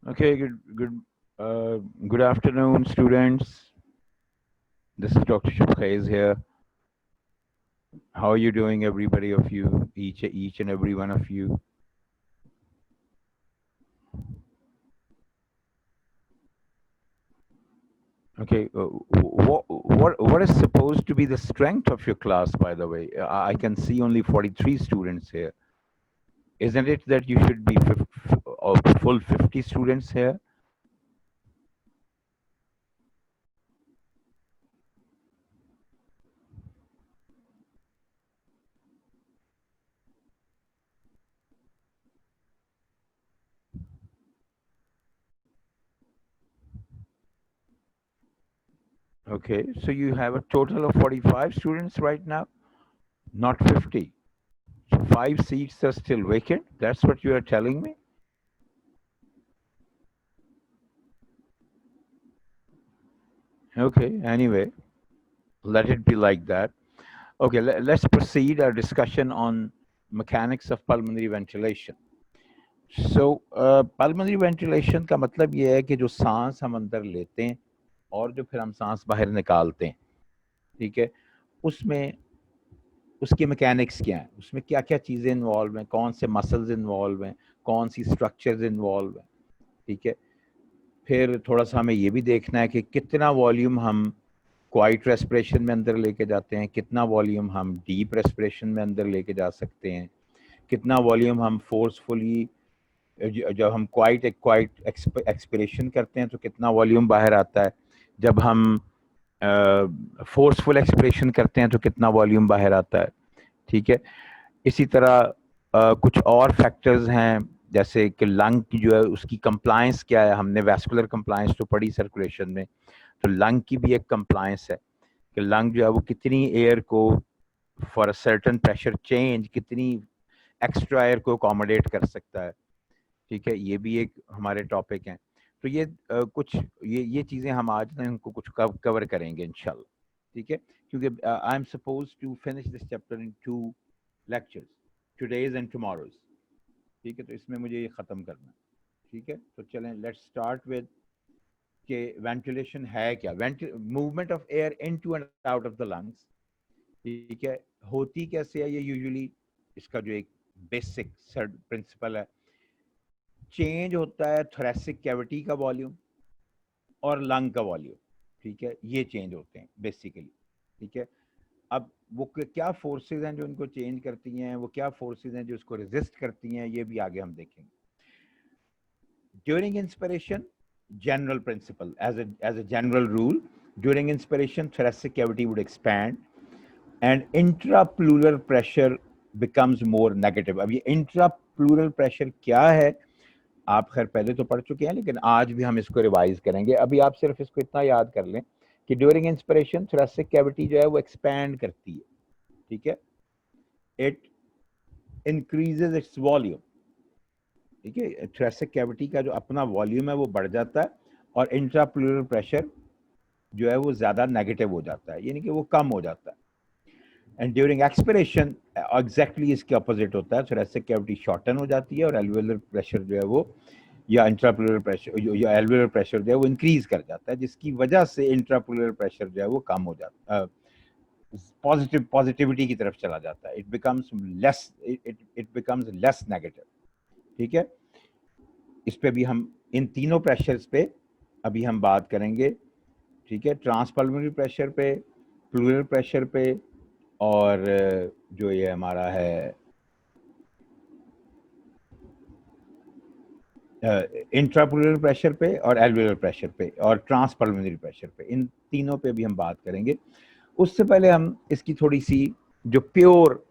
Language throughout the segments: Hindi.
Okay, good afternoon, students. This is Dr. Shubkhair here. How are you doing, everybody of you, each and every one of you? Okay, what is supposed to be the strength of your class, by the way? I can see only 43 students here. Isn't it that you should be a full 50 students here? Okay, so you have a total of 45 students right now, not 50. So 5 seats are still vacant. That's what you are telling me? Okay, anyway, let it be like that. Okay, let's proceed our discussion on mechanics of pulmonary ventilation. So, pulmonary ventilation का मतलब ये है कि जो सांस हम अंदर लेते हैं और जो फिर हम सांस बाहर निकालते हैं, ठीक है, उसमें उसकी मैकेनिक्स क्या है, उसमें क्या क्या चीज़ें इन्वॉल्व हैं, कौन से मसल्स इन्वॉल्व हैं, कौन सी स्ट्रक्चर्स इन्वॉल्व हैं, ठीक है। फिर थोड़ा सा हमें ये भी देखना है कि कितना वॉल्यूम हम क्वाइट रेस्पिरेशन में अंदर लेके जाते हैं, कितना वॉल्यूम हम डीप रेस्पिरेशन में अंदर लेके जा सकते हैं, कितना वॉल्यूम हम फोर्सफुली जब हम क्वाइट क्वाइट एक्सपिरेशन करते हैं तो कितना वॉल्यूम बाहर आता है, जब हम फोर्सफुल एक्सपिरेशन करते हैं तो कितना वॉल्यूम बाहर आता है, ठीक है। इसी तरह कुछ और फैक्टर्स हैं, जैसे कि लंग की जो है उसकी कंप्लायंस क्या है। हमने वैस्कुलर कंप्लायंस तो पढ़ी सर्कुलेशन में, तो लंग की भी एक कंप्लायंस है कि लंग जो है वो कितनी एयर को for a certain pressure change कितनी एक्स्ट्रा एयर को अकोमोडेट कर सकता है, ठीक है। ये भी एक हमारे टॉपिक हैं। तो ये कुछ ये चीज़ें हम आज ना इनको कुछ कवर करेंगे इंशाल्लाह, ठीक है। क्योंकि I am suppose to finish this chapter in 2 lectures, today's and tomorrow's, ठीक है। तो इसमें मुझे ये ख़त्म करना है, ठीक है। तो चलें, लेट्स स्टार्ट विद कि वेंटिलेशन है क्या। Movement of air into and out of the lungs, ठीक है, होती कैसे है ये यूजुअली। इसका जो एक बेसिक प्रिंसिपल है, चेंज होता है थोरेसिक कैविटी का वॉल्यूम और लंग का वॉल्यूम, ठीक है, ये चेंज होते हैं बेसिकली, ठीक है। अब वो क्या फोर्सेज हैं जो इनको चेंज करती हैं, वो क्या फोर्सेज हैं जो इसको रेजिस्ट करती हैं, ये भी आगे हम देखेंगे। During inspiration, general principle, as a general rule, during inspiration thoracic cavity would expand and intrapleural pressure becomes more negative. अब ये intrapleural pressure क्या है, आप खैर पहले तो पढ़ चुके हैं, लेकिन आज भी हम इसको रिवाइज करेंगे। अभी आप सिर्फ इसको इतना याद कर लें कि ड्यूरिंग इंस्पिरेशन थोरेसिक कैविटी जो है वो एक्सपैंड करती है, ठीक है, इट इंक्रीजेज इट्स वॉल्यूम, ठीक है। थोरेसिक कैविटी का जो अपना वॉल्यूम है वो बढ़ जाता है और इंट्राप्लूरल प्रेशर जो है वो ज़्यादा नेगेटिव हो जाता है, यानी कि वो कम हो जाता है। एंड ड्यूरिंग एक्सपिरेशन एग्जैक्टली इसके अपोजिट होता है, थोरेसिक कैविटी शॉर्टन हो जाती है और एल्वेलर प्रेशर जो है वो या इंट्रापुलर प्रेशर या एल्वेलर प्रेशर जो है वो इंक्रीज कर जाता है, जिसकी वजह से इंट्रापुलर प्रेशर जो है वो कम हो जाता है, पॉजिटिविटी की तरफ चला जाता है। It becomes less, it becomes less negative, ठीक है। इस पे भी हम इन तीनों प्रेशर्स पे अभी हम बात करेंगे, ठीक है। ट्रांसपल्मोनरी प्रेशर पे, प्लूरल प्रेशर पे, और जो ये हमारा है इंट्रापुलर प्रेशर पे और एल्वेलर प्रेशर पे और ट्रांसपल्मोनरी प्रेशर पे, इन तीनों पे भी हम बात करेंगे। उससे पहले हम इसकी थोड़ी सी जो प्योर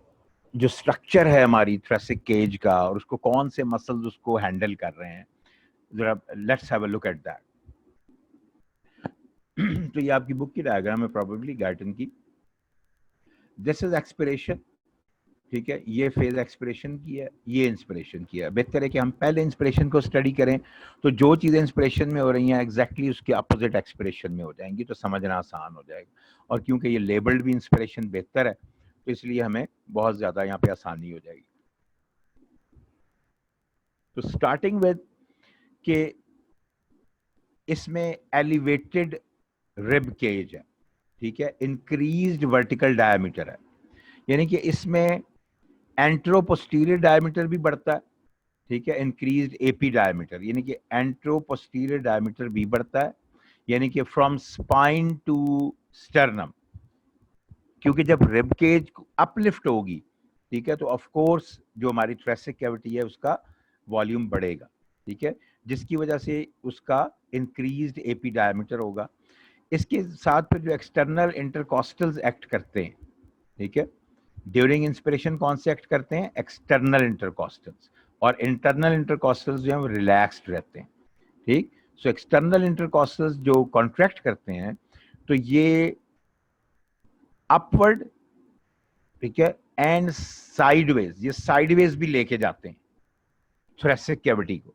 जो स्ट्रक्चर है हमारी थोरेसिक केज का और उसको कौन से मसल्स उसको हैंडल कर रहे हैं, जरा let's have a look at that. तो ये आपकी बुक की डायग्राम है प्रोबेबली गार्टन की। दिस इज एक्सपिरेशन, ठीक है, ये फेज एक्सपिरेशन की है, ये इंस्पिरेशन की है। बेहतर है कि हम पहले इंस्पिरेशन को स्टडी करें, तो जो चीज़ें इंस्पिरेशन में हो रही हैं एग्जैक्टली उसके अपोजिट एक्सपिरेशन में हो जाएंगी, तो समझना आसान हो जाएगा। और क्योंकि ये लेबल्ड भी इंस्पिरेशन बेहतर है, तो इसलिए हमें बहुत ज़्यादा यहाँ पे आसानी हो जाएगी। तो स्टार्टिंग विद के इसमें एलिवेटेड रिब केज है, ठीक है, इंक्रीज्ड वर्टिकल डायमीटर है, यानी कि इसमें एंट्रोपोस्टीरियर डायमीटर भी बढ़ता है, ठीक है, इंक्रीज्ड एपी डायमीटर, यानी कि एंट्रोपोस्टीरियर डायमीटर भी बढ़ता है, यानी कि फ्रॉम स्पाइन टू स्टर्नम, क्योंकि जब रिब केज अपलिफ्ट होगी, ठीक है, तो ऑफ कोर्स जो हमारी थोरेसिक कैविटी है उसका वॉल्यूम बढ़ेगा, ठीक है, जिसकी वजह से उसका इंक्रीज्ड एपी डायमीटर होगा। इसके साथ फिर जो एक्सटर्नल इंटरकॉस्टल्स एक्ट करते हैं, ठीक है, ड्यूरिंग इंस्पिरेशन कौन से एक्ट करते हैं? एक्सटर्नल इंटरकॉस्टल्स, और इंटरनल इंटरकॉस्टल्स जो है वो रिलैक्स्ड रहते हैं, ठीक। सो एक्सटर्नल इंटरकॉस्टल्स जो कॉन्ट्रैक्ट करते हैं तो ये अपवर्ड, ठीक है, एंड साइडवेज, ये साइडवेज भी लेके जाते हैं थोरेसिक कैविटी को,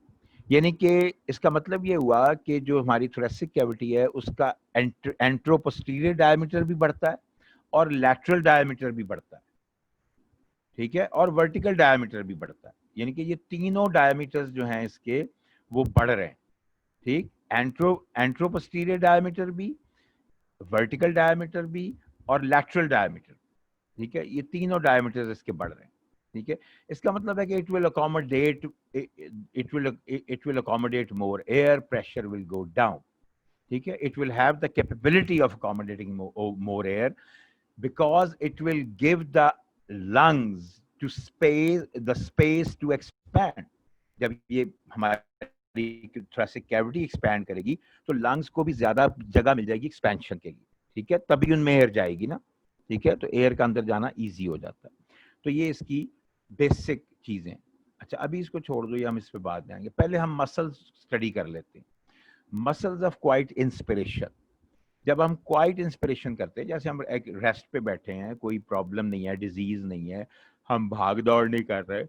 यानी कि इसका मतलब ये हुआ कि जो हमारी थोरेसिक कैविटी है उसका एंट्रोपोस्टीरियर डायमीटर भी बढ़ता है और लैटरल डायमीटर भी बढ़ता है, ठीक है, और वर्टिकल डायमीटर भी बढ़ता है, यानी कि ये तीनों डायमीटर्स जो हैं इसके वो बढ़ रहे हैं, ठीक। एंट्रोपोस्टीरियर डायमीटर भी, वर्टिकल डायमीटर भी और लैटरल डायमीटर, ठीक है, ये तीनों डायमीटर्स इसके बढ़ रहे हैं, ठीक है। इसका मतलब है कि it will accommodate more air, pressure will go down, ठीक है, it will have the capability of accommodating more air because it will give the lungs to space to expand. जब ये हमारी thoracic cavity expand करेगी तो lungs को भी ज्यादा जगह मिल जाएगी expansion के लिए, ठीक है, तभी उनमें एयर जाएगी ना, ठीक है, तो एयर का अंदर जाना इजी हो जाता है। तो ये इसकी बेसिक चीजें। अच्छा, अभी इसको छोड़ दो, ये हम इस पे बात जाएंगे, पहले हम मसल्स स्टडी कर लेते हैं। मसल्स ऑफ क्वाइट इंस्पिरेशन, जब हम क्वाइट इंस्पिरेशन करते हैं, जैसे हम एक रेस्ट पे बैठे हैं, कोई प्रॉब्लम नहीं है, डिजीज नहीं है, हम भाग दौड़ नहीं कर रहे,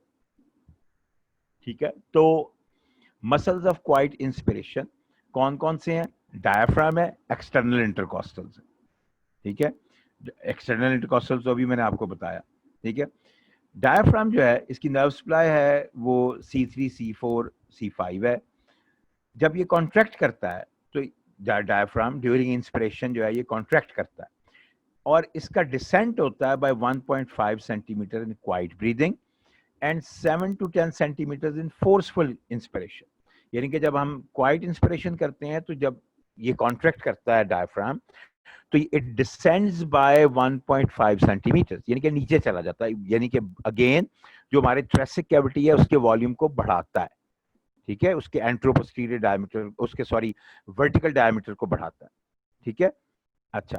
ठीक है, तो मसल्स ऑफ क्वाइट इंस्पिरेशन कौन कौन से हैं? डायफ्राम है, एक्सटर्नल इंटरकॉस्टल्स है, ठीक है, एक्सटर्नल इंटरकॉस्टल्स तो अभी मैंने आपको बताया, ठीक है। डायफ्राम जो है इसकी नर्व सप्लाई है वो C3 C4 C5 है। जब ये कॉन्ट्रैक्ट करता है तो डायफ्राम ड्यूरिंग इंस्पिरेशन जो है ये कॉन्ट्रैक्ट करता है और इसका डिसेंट होता है by 1.5 centimetre in quiet breathing and 7 to 10 centimetre in forceful inspiration, यानी कि जब हम क्वाइट इंस्पिरेशन करते हैं तो जब ये कॉन्ट्रैक्ट करता है डायफ्राम तो इट डिसेंड्स बाय 1.5 सेंटीमीटर, यानी कि नीचे चला जाता है, यानी कि अगेन जो हमारे थोरेसिक कैविटी है उसके वॉल्यूम को बढ़ाता है, ठीक है, उसके एंट्रोपोस्टीरियर डायमीटर, उसके सॉरी वर्टिकल डायमीटर को बढ़ाता है, ठीक है। अच्छा,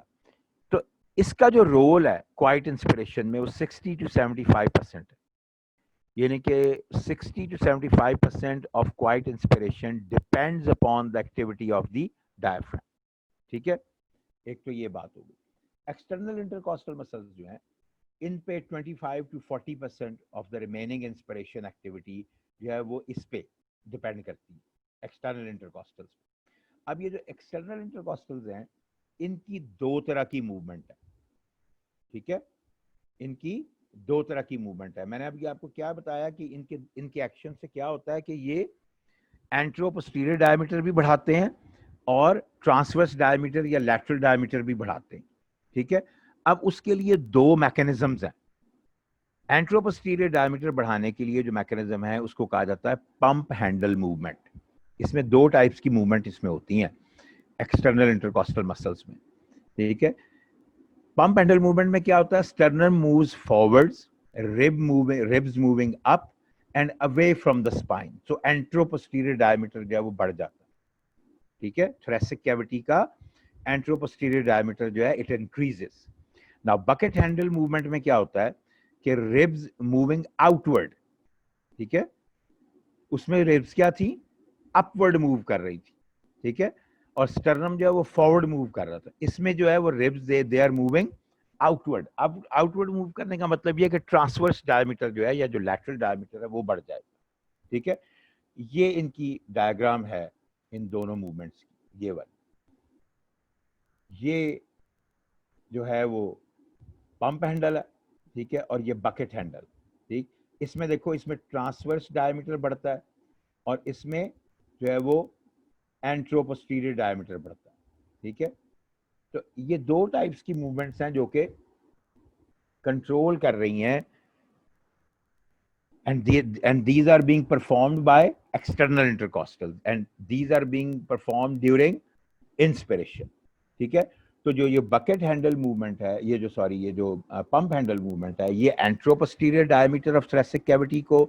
तो इसका जो रोल है क्वाइट इंस्पिरेशन में वो 60 to 75% है, यानी कि 60 to 75% of quite inspiration depends upon the activity of the diaphragm, ठीक है। एक तो ये बात होगी। एक्सटर्नल इंटरकॉस्टल मसल्स जो हैं इन पे 25 to 40% of the remaining inspiration activity जो है वो इस पे डिपेंड करती है, एक्सटर्नल इंटरकॉस्टल्स। अब ये जो एक्सटर्नल इंटरकॉस्टल्स हैं इनकी दो तरह की मूवमेंट है, ठीक है, इनकी दो तरह की मूवमेंट है। मैंने अभी आपको क्या बताया कि इनके एक्शन से क्या होता है कि ये एंट्रोपोस्टीरियर डायमीटर भी बढ़ाते हैं और ट्रांसवर्स डायमीटर या लैटरल डायमीटर भी बढ़ाते हैं, ठीक है। अब उसके लिए दो मैकेनिज्म्स हैं। एंट्रोपोस्टीरियर डायमीटर बढ़ाने के लिए जो मैकेनिज्म है उसको कहा जाता है पंप हैंडल मूवमेंट। इसमें दो टाइप्स की मूवमेंट इसमें होती हैं एक्सटर्नल इंटरकॉस्टल मसल्स में, ठीक है। पंप हैंडल मूवमेंट में क्या होता है? Sternum moves forwards, ribs moving up and away from the spine, so anteroposterior diameter जो है वो बढ़ जाता है, ठीक है। थोरेसिक कैविटी का एंट्रोपोस्टीरियर डायमीटर जो है it increases. Now bucket handle movement में क्या होता है कि रिब्स मूविंग आउटवर्ड, ठीक है, उसमें रिब्स क्या थी? अपवर्ड मूव कर रही थी, ठीक है, और स्टर्नम जो है वो फॉरवर्ड मूव कर रहा था। इसमें जो है वो ribs they are moving outward. अब आउटवर्ड मूव करने का मतलब ये है कि ट्रांसवर्स डायमीटर जो है या जो लैटरल डायमीटर है वो बढ़ जाएगा, ठीक है। ये इनकी डायग्राम है इन दोनों मूवमेंट्स की, ये वाली, ये जो है वो पंप हैंडल है, ठीक है, और ये बकेट हैंडल, ठीक। इसमें देखो, इसमें ट्रांसवर्स डायमीटर बढ़ता है और इसमें जो है वो एंट्रो पोस्टीरियर डायमीटर बढ़ता है, ठीक है। तो ये दो टाइप्स की मूवमेंट्स हैं जो कि कंट्रोल कर रही हैं, and these are being performed by external intercostals and these are being performed during inspiration, ठीक है। तो जो ये बकेट हैंडल मूवमेंट है, ये जो सॉरी ये जो पंप हैंडल मूवमेंट है, ये anteroposterior diameter of thoracic cavity को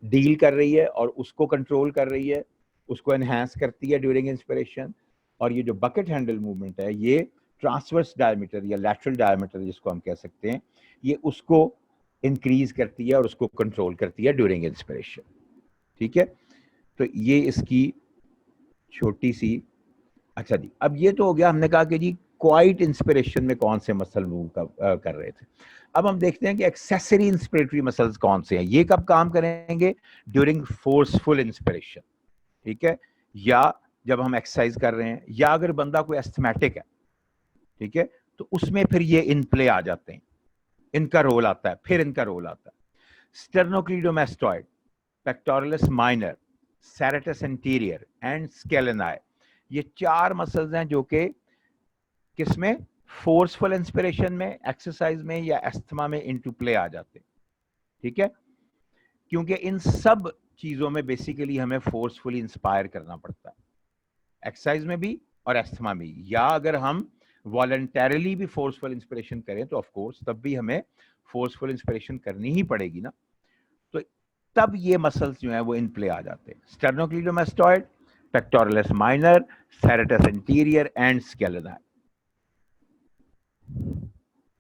डील कर रही है और उसको कंट्रोल कर रही है, उसको एनहांस करती है ड्यूरिंग इंस्पिरेशन। और ये जो बकेट हैंडल मूवमेंट है, ये ट्रांसवर्स डायमीटर या लैटरल डायमीटर जिसको हम कह सकते हैं, ये उसको इंक्रीज करती है और उसको कंट्रोल करती है ड्यूरिंग इंस्पिरेशन, ठीक है। तो ये इसकी छोटी सी, अच्छा जी, अब ये तो हो गया, हमने कहा कि जी क्वाइट इंस्पिरेशन में कौन से मसल मूव कर रहे थे। अब हम देखते हैं कि एक्सेसरी इंस्पिरेटरी मसल्स कौन से हैं, ये कब काम करेंगे, ड्यूरिंग फोर्सफुल इंस्पिरेशन, ठीक है, या जब हम एक्सरसाइज कर रहे हैं, या अगर बंदा कोई एस्थमेटिक है, ठीक है, तो उसमें फिर ये इन प्ले आ जाते हैं, इनका रोल आता है, फिर इनका रोल आता है। Sternocleidomastoid, pectoralis minor, serratus anterior and scaleni, ये चार मसल्स हैं जो कि किसमें, फोर्सफुल इंस्पिरेशन में, एक्सरसाइज में या एस्थमा में इनटू प्ले आ जाते हैं, ठीक है। क्योंकि इन सब चीजों में बेसिकली हमें फोर्सफुली इंस्पायर करना पड़ता है, एक्सरसाइज में भी और एस्थमा में, या अगर हम वॉलंटरली भी फोर्सफुल इंस्पिरेशन करें तो ऑफ कोर्स तब भी हमें फोर्सफुल इंस्पिरेशन करनी ही पड़ेगी ना। तो तब ये मसल्स जो हैं वो इन प्ले आ जाते हैं, sternocleidomastoid, pectoralis minor, serratus anterior and scaleni,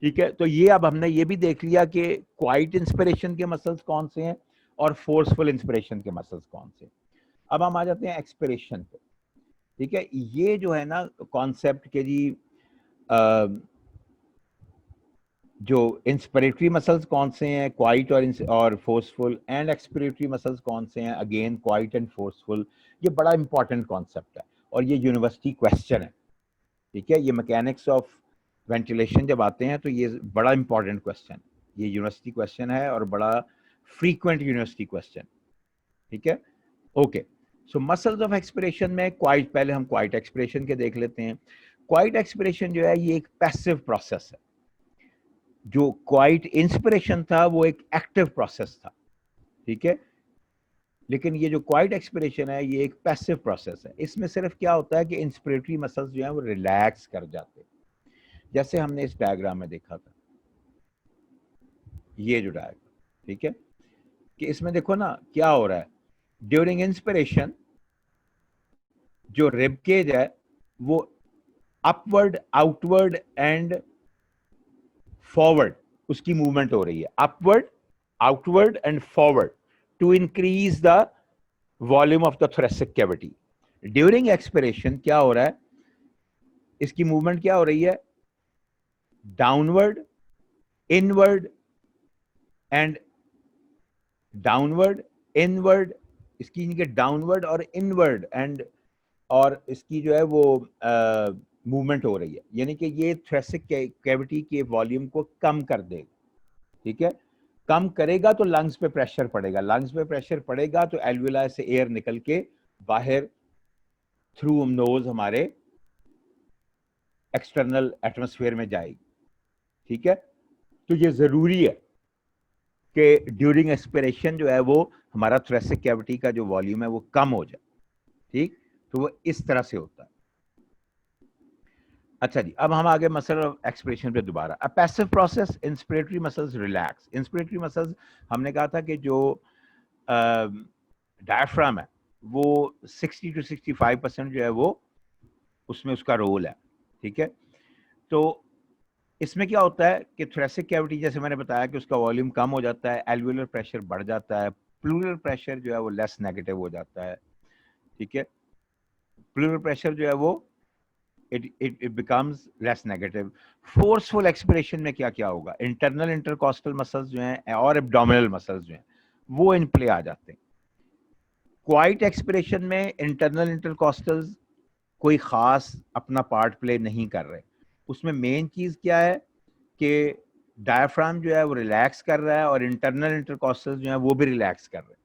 ठीक है। तो ये अब हमने ये भी देख लिया कि क्वाइट इंस्पिरेशन के मसल्स कौन से हैं और फोर्सफुल इंस्पिरेशन के मसल्स कौन से। अब हम आ जाते हैं एक्सपिरेशन पे, ठीक है। ये जो है ना कॉन्सेप्ट के जी जो इंस्पिरेटरी मसल्स कौन से हैं, क्वाइट और फोर्सफुल, एंड एक्सपिरेटरी मसल्स कौन से हैं, अगेन क्वाइट एंड फोर्सफुल, ये बड़ा इंपॉर्टेंट कॉन्सेप्ट है और ये यूनिवर्सिटी क्वेश्चन है, ठीक है। ये मैकेनिक्स ऑफ वेंटिलेशन जब आते हैं तो ये बड़ा इंपॉर्टेंट क्वेश्चन, ये यूनिवर्सिटी क्वेश्चन है और बड़ा फ्रीक्वेंट यूनिवर्सिटी क्वेश्चन, ठीक है। Okay, so muscles of expiration में क्वाइट, पहले हम क्वाइट एक्सपिरेशन के देख लेते हैं। क्वाइट एक्सपिरेशन जो है ये एक पैसिव प्रोसेस है, जो क्वाइट इंस्पिरेशन था वो एक एक्टिव प्रोसेस था, ठीक है। लेकिन ये जो क्वाइट एक्सपिरेशन है ये एक पैसिव प्रोसेस है, इसमें सिर्फ क्या होता है कि इंस्पिरेटरी मसल्स जो है वो रिलैक्स कर जाते हैं, जैसे हमने इस डायग्राम में देखा था, ये जो डायग्राम, ठीक है, कि इसमें देखो ना क्या हो रहा है, ड्यूरिंग इंस्पिरेशन जो रिब केज है वो अपवर्ड, आउटवर्ड एंड फॉरवर्ड उसकी मूवमेंट हो रही है, upward, outward and forward, to increase the volume of the thoracic cavity. During expiration क्या हो रहा है, इसकी मूवमेंट क्या हो रही है, downward, inward and downward, inward, इसकी इनके डाउनवर्ड और इनवर्ड एंड, और इसकी जो है वो मूवमेंट हो रही है, यानी कि ये थोरेसिक कैविटी के वॉल्यूम को कम कर देगा, ठीक है। कम करेगा तो लंग्स पे प्रेशर पड़ेगा, लंग्स पे प्रेशर पड़ेगा तो एल्वियोलाई से एयर निकल के बाहर थ्रू नोज हमारे एक्सटर्नल एटमॉस्फेयर में जाएगी, ठीक है। तो ये जरूरी है कि ड्यूरिंग एक्सपिरेशन जो है वो हमारा थोरेसिक कैविटी का जो वॉल्यूम है वो कम हो जाए, ठीक। तो वो इस तरह से होता है। अच्छा जी, अब हम आगे मसल एक्सपिरेशन पे दोबारा। अ passive process, inspiratory muscles relax. Inspiratory muscles हमने कहा था कि जो डायफ्राम है वो 60 to 65% जो है वो उसमें उसका रोल है, ठीक है। तो इसमें क्या होता है कि थोरेसिक कैविटी जैसे मैंने बताया कि उसका वॉल्यूम कम हो जाता है, एल्वियोलर प्रेशर बढ़ जाता है, प्लूरल प्रेशर जो है वो लेस नेगेटिव हो जाता है, ठीक है। प्लूरल प्रेशर जो है वो it becomes less negative। Forceful expiration में क्या क्या होगा, इंटरनल इंटरकॉस्टल मसल्स जो हैं और एब्डोमिनल मसल्स जो हैं वो इन प्ले आ जाते हैं। क्वाइट एक्सपिरेशन में इंटरनल इंटरकॉस्टल्स कोई खास अपना पार्ट प्ले नहीं कर रहे, उसमें मेन चीज क्या है कि डायफ्राम जो है वो रिलैक्स कर रहा है और इंटरनल इंटरकॉस्टल्स जो है वो भी रिलैक्स कर रहे हैं,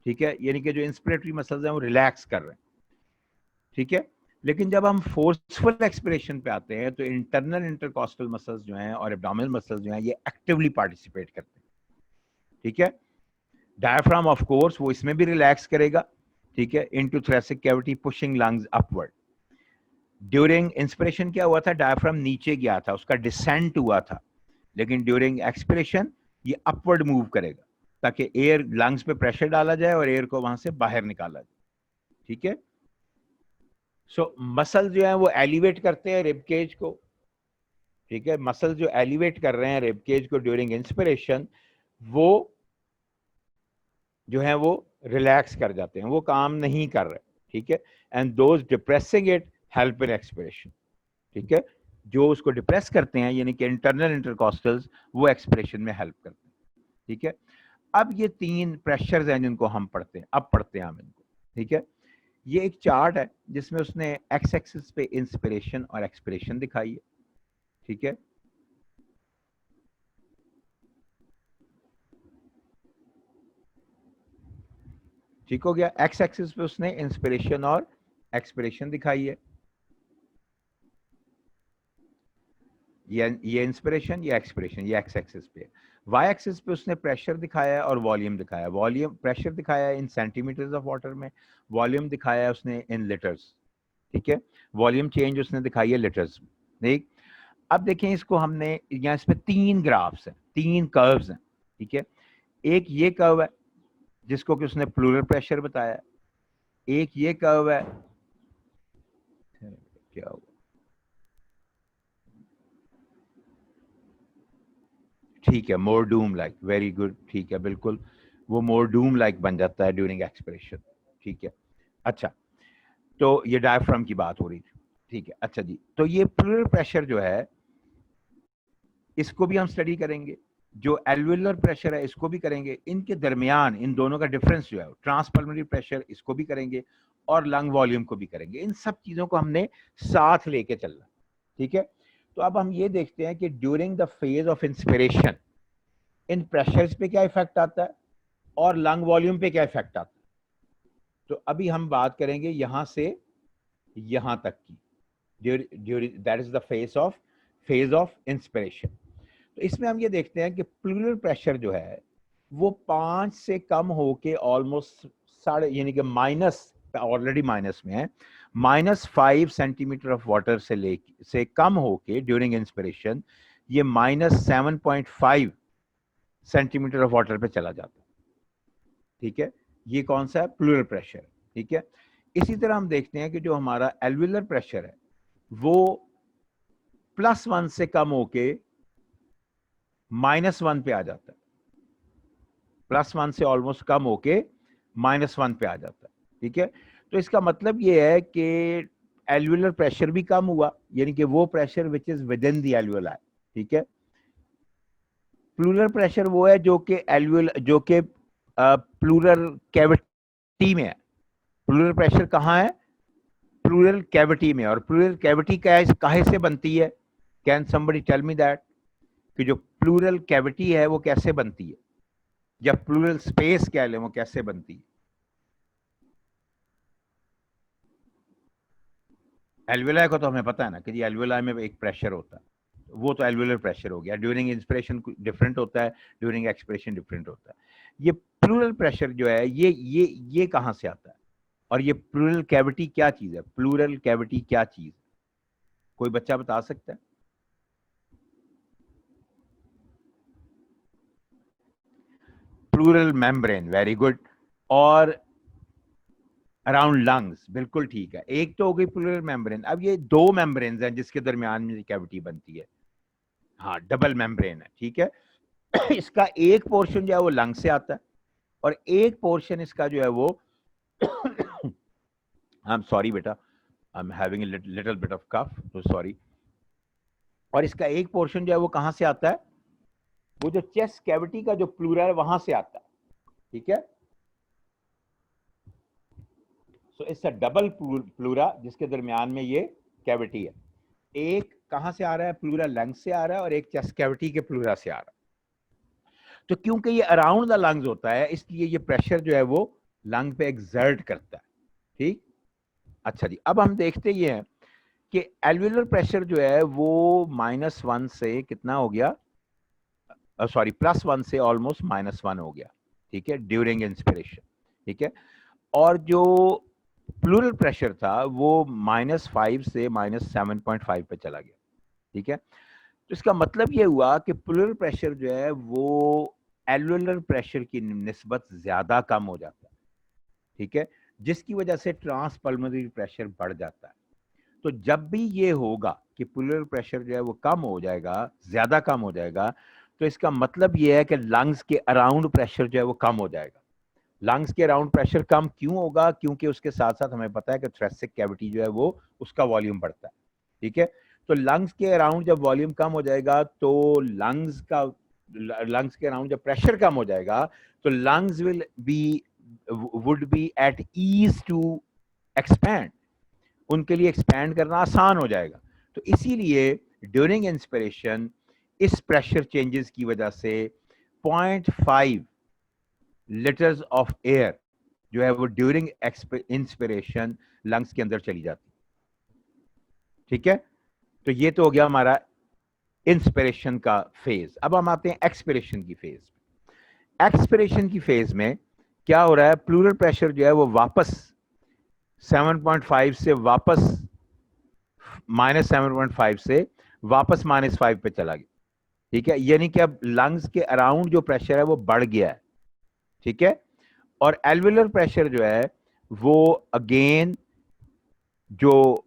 ठीक है। यानी कि जो इंस्पिरेटरी मसल्स हैं वो रिलैक्स कर रहे हैं। ठीक है। लेकिन जब हम फोर्सफुल एक्सपिरेशन पे आते हैं तो इंटरनल इंटरकॉस्टल मसल्स जो हैं और एब्डोमिनल मसल्स जो हैं ये एक्टिवली पार्टिसिपेट करते हैं। ठीक है। डायफ्राम ऑफ कोर्स वो इसमें भी रिलैक्स करेगा। ठीक है। Into thoracic cavity pushing lungs upward. During inspiration क्या हुआ था, डायफ्राम नीचे गया था, उसका डिसेंट हुआ था, लेकिन ड्यूरिंग एक्सपिरेशन ये अपवर्ड मूव करेगा ताकि एयर लंग्स पे प्रेशर डाला जाए और एयर को वहां से बाहर निकाला जाए। ठीक है। सो मसल जो है वो एलिवेट करते हैं रिब केज को। ठीक है। मसल जो एलिवेट कर रहे हैं रिब केज को ड्यूरिंग इंस्पिरेशन, वो जो है वो रिलैक्स कर जाते हैं, वो काम नहीं कर रहे। ठीक है। And those depressing it help in expiration. ठीक है। जो उसको डिप्रेस करते हैं यानी कि इंटरनल इंटरकॉस्टल्स, वो एक्सपिरेशन में हेल्प करते हैं। ठीक है। अब ये 3 प्रेशर्स हैं जिनको हम पढ़ते हैं, अब पढ़ते हैं हम इनको। ठीक है। ये एक चार्ट है जिसमें उसने एक्स एक्सिस पे इंस्पिरेशन और एक्सपिरेशन दिखाई है। ठीक है। ठीक हो गया। एक्स एक्सिस पे उसने इंस्पिरेशन और एक्सपिरेशन दिखाई है। ये इंस्पिरेशन, ये एक्सपिरेशन, ये एक्स एक्सिस पे। वाई एक्सिस पे उसने प्रेशर दिखाया है और वॉल्यूम दिखाया है। वॉल्यूम, प्रेशर दिखाया है इन सेंटीमीटर्स ऑफ वाटर में, वॉल्यूम दिखाया है उसने इन लीटर्स। ठीक है। वॉल्यूम चेंज उसने दिखाई है लीटर्स में। ठीक। अब देखें इसको, हमने यहाँ इस पे 3 ग्राफ्स हैं, 3 कर्व्स हैं। ठीक है। एक ये कर्व है जिसको कि उसने प्लूरल प्रेशर बताया है। एक ये कर्व है, क्या हुआ, ठीक है, मोर डूम लाइक, वेरी गुड, ठीक है, बिल्कुल वो मोर डूम लाइक बन जाता है ड्यूरिंग एक्सपिरेशन। ठीक है। अच्छा, तो ये डायफ्राम की बात हो रही थी। ठीक है। अच्छा जी, तो ये प्लूरल प्रेशर जो है इसको भी हम स्टडी करेंगे, जो एल्वेलर प्रेशर है इसको भी करेंगे, इनके दरमियान इन दोनों का डिफरेंस जो है ट्रांसपल्मोनरी प्रेशर इसको भी करेंगे और लंग वॉल्यूम को भी करेंगे। इन सब चीजों को हमने साथ लेके चलना। ठीक है। तो अब हम ये देखते हैं कि during the phase of inspiration in pressures पे क्या इफेक्ट आता है और लंग वॉल्यूम पे क्या इफेक्ट आता है। तो अभी हम बात करेंगे यहां से यहां तक की, during that is the phase of inspiration. तो इसमें हम ये देखते हैं कि प्लूरल प्रेशर जो है वो 5 से कम होके ऑलमोस्ट साढ़े, यानी कि माइनस, ऑलरेडी माइनस में है, -5 सेंटीमीटर ऑफ वाटर से कम होके ड्यूरिंग इंस्पिरेशन ये -7.5 सेंटीमीटर ऑफ वाटर पे चला जाता है। ठीक है। ये कौन सा है, प्लूरल प्रेशर। ठीक है। इसी तरह हम देखते हैं कि जो हमारा एल्वेलर प्रेशर है वो +1 से कम होके -1 पे आ जाता है, +1 से ऑलमोस्ट कम होके -1 पे आ जाता है। ठीक है। तो इसका मतलब ये है कि एल्वेलर प्रेशर भी कम हुआ, यानी कि वो pressure which is with in the alveoli. ठीक है। प्लूरल प्रेशर वो है जो कि एल्वेल, जो कि प्लूरल कैविटी में है। प्लूरल प्रेशर कहाँ है, प्लूरल कैविटी में। और प्लूरल कैविटी काहे से बनती है, can somebody tell me that, कि जो प्लूरल कैविटी है वो कैसे बनती है, या प्लूरल स्पेस कह लें वो कैसे बनती है। एल्वेलाई को तो हमें पता है ना कि जी एल्वेलाई में एक प्रेशर होता है, वो तो एल्वेलर प्रेशर हो गया। ड्यूरिंग इंस्पिरेशन डिफरेंट होता है, ड्यूरिंग एक्सपिरेशन डिफरेंट होता है। ये प्लूरल प्रेशर जो है ये कहां से आता है, और ये प्लूरल कैविटी क्या चीज है, प्लूरल कैविटी क्या चीज है, कोई बच्चा बता सकता है। Pleural membrane, very good. और अराउंड लंग्स, बिल्कुल ठीक है। एक तो हो गई प्लूरल मेम्ब्रेन। अब ये 2 मेम्ब्रेन हैं जिसके दरमियान में कैविटी बनती है। हाँ, डबल मेम्ब्रेन है। ठीक है। इसका एक पोर्शन जो है वो लंग से आता है और एक पोर्शन इसका जो है वो आई एम सॉरी बेटा, I am having a little bit of cough, तो सॉरी। और इसका एक पोर्शन जो है वो कहां से आता है, वो जो चेस्ट कैविटी का जो प्लूरा है वहां से आता है। ठीक है। So it's a double pleura जिसके दरमियान में ये कैविटी है। एक कहां से आ रहा है, प्लूरा लंग से आ रहा है, और एक चेस्ट कैविटी के प्लूरा से आ रहा है। तो क्योंकि ये अराउंड द लंग्स होता है इसलिए ये प्रेशर जो है वो लंग पे एक्सर्ट करता है। ठीक। अच्छा जी, अब हम देखते ये हैं कि एल्वियुलर प्रेशर जो है वो -1 से कितना हो गया, सॉरी +1 से ऑलमोस्ट -1 हो गया, ठीक है, ड्यूरिंग इंस्पिरेशन, ठीक है। और जो प्लूरल प्रेशर था वो -5 से -7.5 पे चला गया, ठीक है। तो इसका मतलब ये हुआ कि प्लूरल प्रेशर जो है वो एल्वियुलर प्रेशर की निस्बत ज्यादा कम हो जाता है, ठीक है, जिसकी वजह से ट्रांसपल्मोनरी प्रेशर बढ़ जाता है। तो जब भी ये होगा कि प्लूरल प्रेशर जो है वो कम हो जाएगा, ज्यादा कम हो जाएगा, तो इसका मतलब ये है कि लंग्स के अराउंड प्रेशर जो है वो कम हो जाएगा। लंग्स के अराउंड प्रेशर कम क्यों होगा? क्योंकि उसके साथ साथ हमें पता है कि थोरेसिक कैविटी जो है वो उसका वॉल्यूम बढ़ता है, ठीक है। तो लंग्स के अराउंड जब वॉल्यूम कम हो जाएगा तो लंग्स के अराउंड जब प्रेशर कम हो जाएगा तो lungs will be would be at ease to expand, उनके लिए एक्सपैंड करना आसान हो जाएगा। तो इसीलिए ड्यूरिंग इंस्पिरेशन इस प्रेशर चेंजेस की वजह से 0.5 लीटर्स ऑफ एयर जो है वो ड्यूरिंग इंस्पिरेशन लंग्स के अंदर चली जाती, ठीक है। तो ये तो हो गया हमारा इंस्पिरेशन का फेज। अब हम आते हैं एक्सपिरेशन की फेज। एक्सपिरेशन की फेज में क्या हो रहा है, प्लूरल प्रेशर जो है वो वापस 7.5 से वापस -7.5 से वापस -5 पे चला गया, ठीक है। यानी कि अब लंग्स के अराउंड जो प्रेशर है वो बढ़ गया है, ठीक है। और एल्वियुलर प्रेशर जो है वो अगेन जो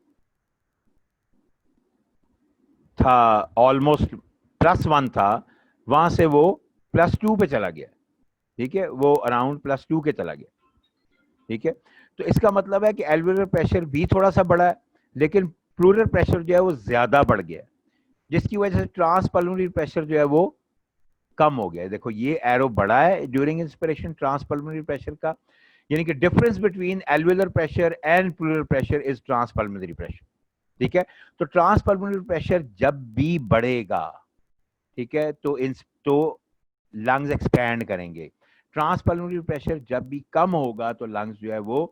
था ऑलमोस्ट +1 था, वहां से वो +2 पे चला गया, ठीक है, वो अराउंड +2 के चला गया, ठीक है। तो इसका मतलब है कि एल्वियुलर प्रेशर भी थोड़ा सा बढ़ा है, लेकिन प्लूरल प्रेशर जो है वो ज्यादा बढ़ गया, जिसकी वजह से ट्रांसपल्मोनरी प्रेशर जो है वो कम हो गया है। देखो ये एरो बढ़ा है ड्यूरिंग इंस्पिरेशन ट्रांसपल्मोनरी प्रेशर का, यानी कि difference between alveolar pressure and pleural pressure is transpulmonary pressure, ठीक है। तो ट्रांसपल्मोनरी प्रेशर जब भी बढ़ेगा, ठीक है, तो लंग्स एक्सपैंड करेंगे। ट्रांसपल्मोनरी प्रेशर जब भी कम होगा तो लंग्स जो है वो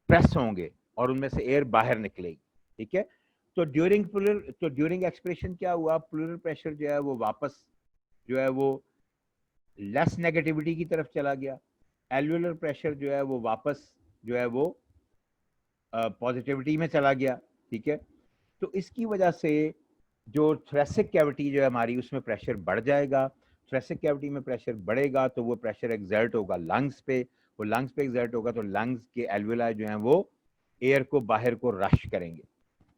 प्रेस होंगे और उनमें से एयर बाहर निकलेगी, ठीक है। तो ड्यूरिंग एक्सपिरेशन क्या हुआ, प्लूरल प्रेशर जो है वो वापस जो है वो लेस नेगेटिविटी की तरफ चला गया, एल्वियुलर प्रेशर जो है वो वापस जो है वो पॉजिटिविटी में चला गया, ठीक है। तो इसकी वजह से जो थोरेसिक कैविटी जो है हमारी उसमें प्रेशर बढ़ जाएगा। थोरेसिक कैविटी में प्रेशर बढ़ेगा तो वो प्रेशर एक्सर्ट होगा लंग्स पे, वो लंग्स पे एक्सर्ट होगा तो लंग्स के एल्वियोलाई जो हैं वो एयर को बाहर को रश करेंगे,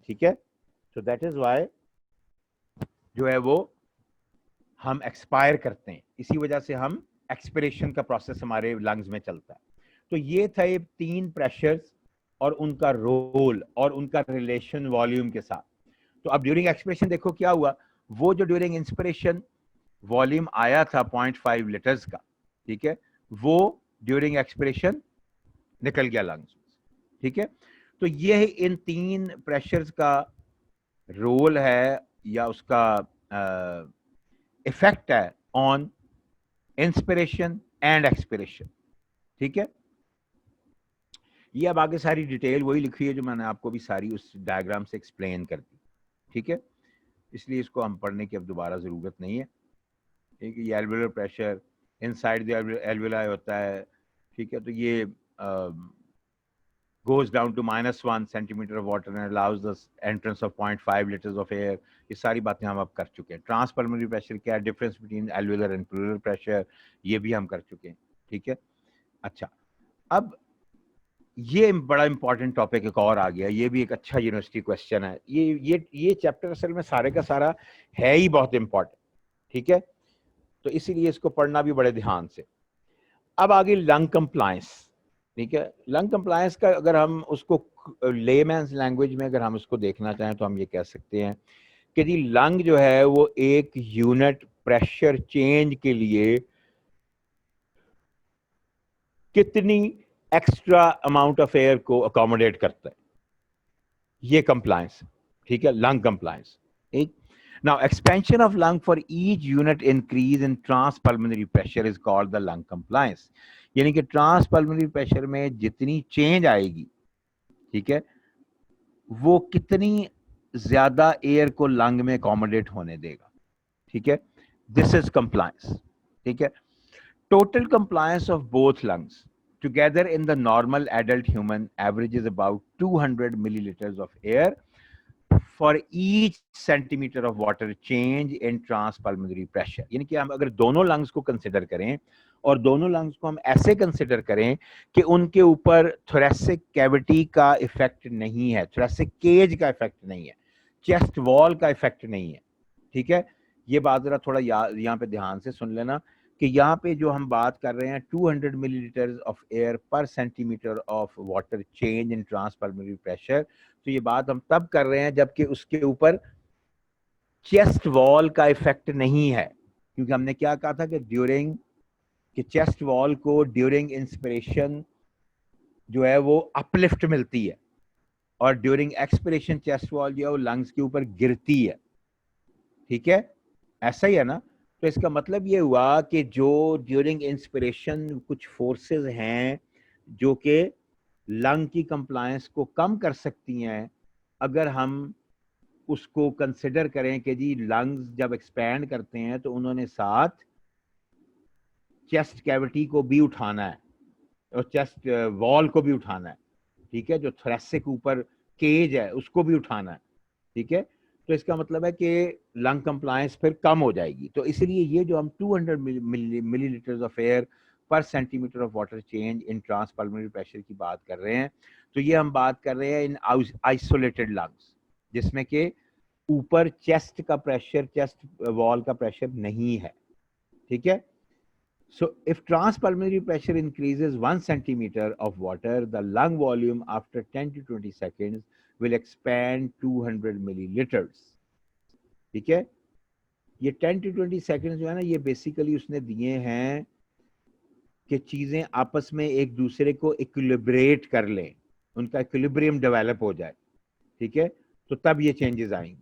ठीक है। सो दैट इज वाई जो है वो हम एक्सपायर करते हैं, इसी वजह से हम एक्सपिरेशन का प्रोसेस हमारे लंग्स में चलता है। तो ये थे 3 प्रेशर्स और उनका रोल और उनका रिलेशन वॉल्यूम के साथ। तो अब ड्यूरिंग एक्सपिरेशन देखो क्या हुआ, वो जो ड्यूरिंग इंस्पिरेशन वॉल्यूम आया था 0.5 लीटर्स का, ठीक है, वो ड्यूरिंग एक्सपिरेशन निकल गया लंग्स, ठीक है। तो ये इन 3 प्रेशर्स का रोल है या उसका इफेक्ट है ऑन इंस्पिरेशन एंड एक्सपिरेशन, ठीक है। ये अब आगे सारी डिटेल वही लिखी है जो मैंने आपको भी सारी उस डायग्राम से एक्सप्लेन कर दी, ठीक है। इसलिए इसको हम पढ़ने की अब दोबारा ज़रूरत नहीं है, ठीक है। ये alveolar pressure inside the alveoli होता है, ठीक है। तो ये goes down to -1 centimeter of water and allows the entrance of 0.5 liters of air। ये सारी बातें हम अब कर चुके हैं। ट्रांसपल्मोनरी प्रेशर क्या है, difference between alveolar and pleural pressure, ये भी हम कर चुके हैं, ठीक है। अच्छा, अब ये बड़ा इंपॉर्टेंट टॉपिक एक और आ गया, ये भी एक अच्छा यूनिवर्सिटी क्वेश्चन है। ये चैप्टर असल में सारे का सारा है ही बहुत इंपॉर्टेंट, ठीक है। तो इसीलिए इसको पढ़ना भी बड़े ध्यान से। अब आगे लंग कंप्लायंस, ठीक है। लंग कंप्लायंस का अगर हम उसको लेमैन्स लैंग्वेज में अगर हम उसको देखना चाहें तो हम ये कह सकते हैं कि जी लंग जो है वो एक यूनिट प्रेशर चेंज के लिए कितनी एक्स्ट्रा अमाउंट ऑफ एयर को अकोमोडेट करता है, ये कंप्लायंस, ठीक है, लंग कंप्लायंस। एक now expansion of lung for each unit increase in transpulmonary pressure is called the lung compliance. यानी कि ट्रांसपल्मोनरी प्रेशर में जितनी चेंज आएगी, ठीक है, वो कितनी ज्यादा एयर को लंग में अकोमोडेट होने देगा, ठीक है। दिस इज कंप्लायंस, ठीक है। Total compliance of both lungs together in the normal adult human averages about 200 milliliters of air for each centimeter of water change in transpulmonary pressure। यानी कि हम अगर दोनों लंग्स को कंसिडर करें और दोनों लंग्स को हम ऐसे कंसिडर करें कि उनके ऊपर थोरेसिक कैविटी का इफेक्ट नहीं है, थोरेसिक केज का इफेक्ट नहीं है, चेस्ट वॉल का इफेक्ट नहीं है, ठीक है। ये बात जरा थोड़ा यहाँ पे ध्यान से सुन लेना कि यहाँ पे जो हम बात कर रहे हैं 200 मिलीलीटर ऑफ एयर पर centimetre of water change in transpulmonary pressure, तो ये बात हम तब कर रहे हैं जबकि उसके ऊपर चेस्ट वॉल का इफेक्ट नहीं है। क्योंकि हमने क्या कहा था कि ड्यूरिंग कि चेस्ट वॉल को ड्यूरिंग इंस्पिरेशन जो है वो अपलिफ्ट मिलती है और ड्यूरिंग एक्सपिरेशन चेस्ट वॉल जो है वो लंग्स के ऊपर गिरती है, ठीक है, ऐसा ही है ना। तो इसका मतलब ये हुआ कि जो ड्यूरिंग इंस्पिरेशन कुछ फोर्सेस हैं जो कि लंग की कंप्लायंस को कम कर सकती हैं, अगर हम उसको कंसिडर करें कि जी लंग्स जब एक्सपैंड करते हैं तो उन्होंने साथ चेस्ट कैविटी को भी उठाना है और चेस्ट वॉल को भी उठाना है, ठीक है, जो थोरेसिक ऊपर केज है उसको भी उठाना है, ठीक है। तो इसका मतलब है कि लंग कंप्लायंस फिर कम हो जाएगी। तो इसलिए ये जो हम 200 मिलीलीटर ऑफ एयर पर centimetre of water change in transpulmonary pressure की बात कर रहे हैं, तो ये हम बात कर रहे हैं इन आइसोलेटेड लंग्स जिसमें कि ऊपर चेस्ट का प्रेशर, चेस्ट वॉल का प्रेशर नहीं है, ठीक है। So if transpulmonary pressure increases 1 centimeter of water, the lung volume after 10 to 20 seconds will expand 200 milliliters, ठीक है। ये 10 to 20 seconds जो है ना, ये बेसिकली उसने दिए हैं कि चीजें आपस में एक दूसरे को इक्विलिब्रेट कर लें, उनका इक्विलिब्रियम डेवलप हो जाए, ठीक है, तो तब ये चेंजेस आएंगे,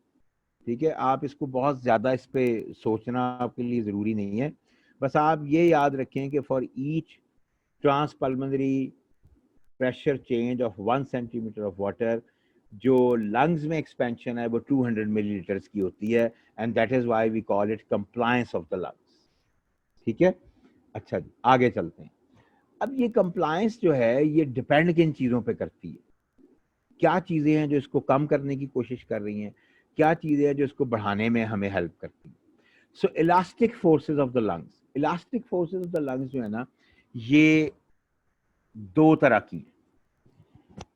ठीक है। आप इसको बहुत ज्यादा इस पे सोचना आपके लिए जरूरी नहीं है, बस आप ये याद रखें कि for each transpulmonary pressure change of 1 centimetre of water जो लंग्स में एक्सपेंशन है वो 200 मिलीलीटर्स की होती है, and that is why we call it compliance of the lungs, ठीक है। अच्छा जी, आगे चलते हैं। अब ये कंप्लायंस जो है ये डिपेंड किन चीजों पे करती है, क्या चीजें हैं जो इसको कम करने की कोशिश कर रही हैं, क्या चीजें हैं जो इसको बढ़ाने में हमें हेल्प करती हैं। So elastic forces of the lungs, elastic forces of the lungs जो है ना, ये दो तरह की हैं।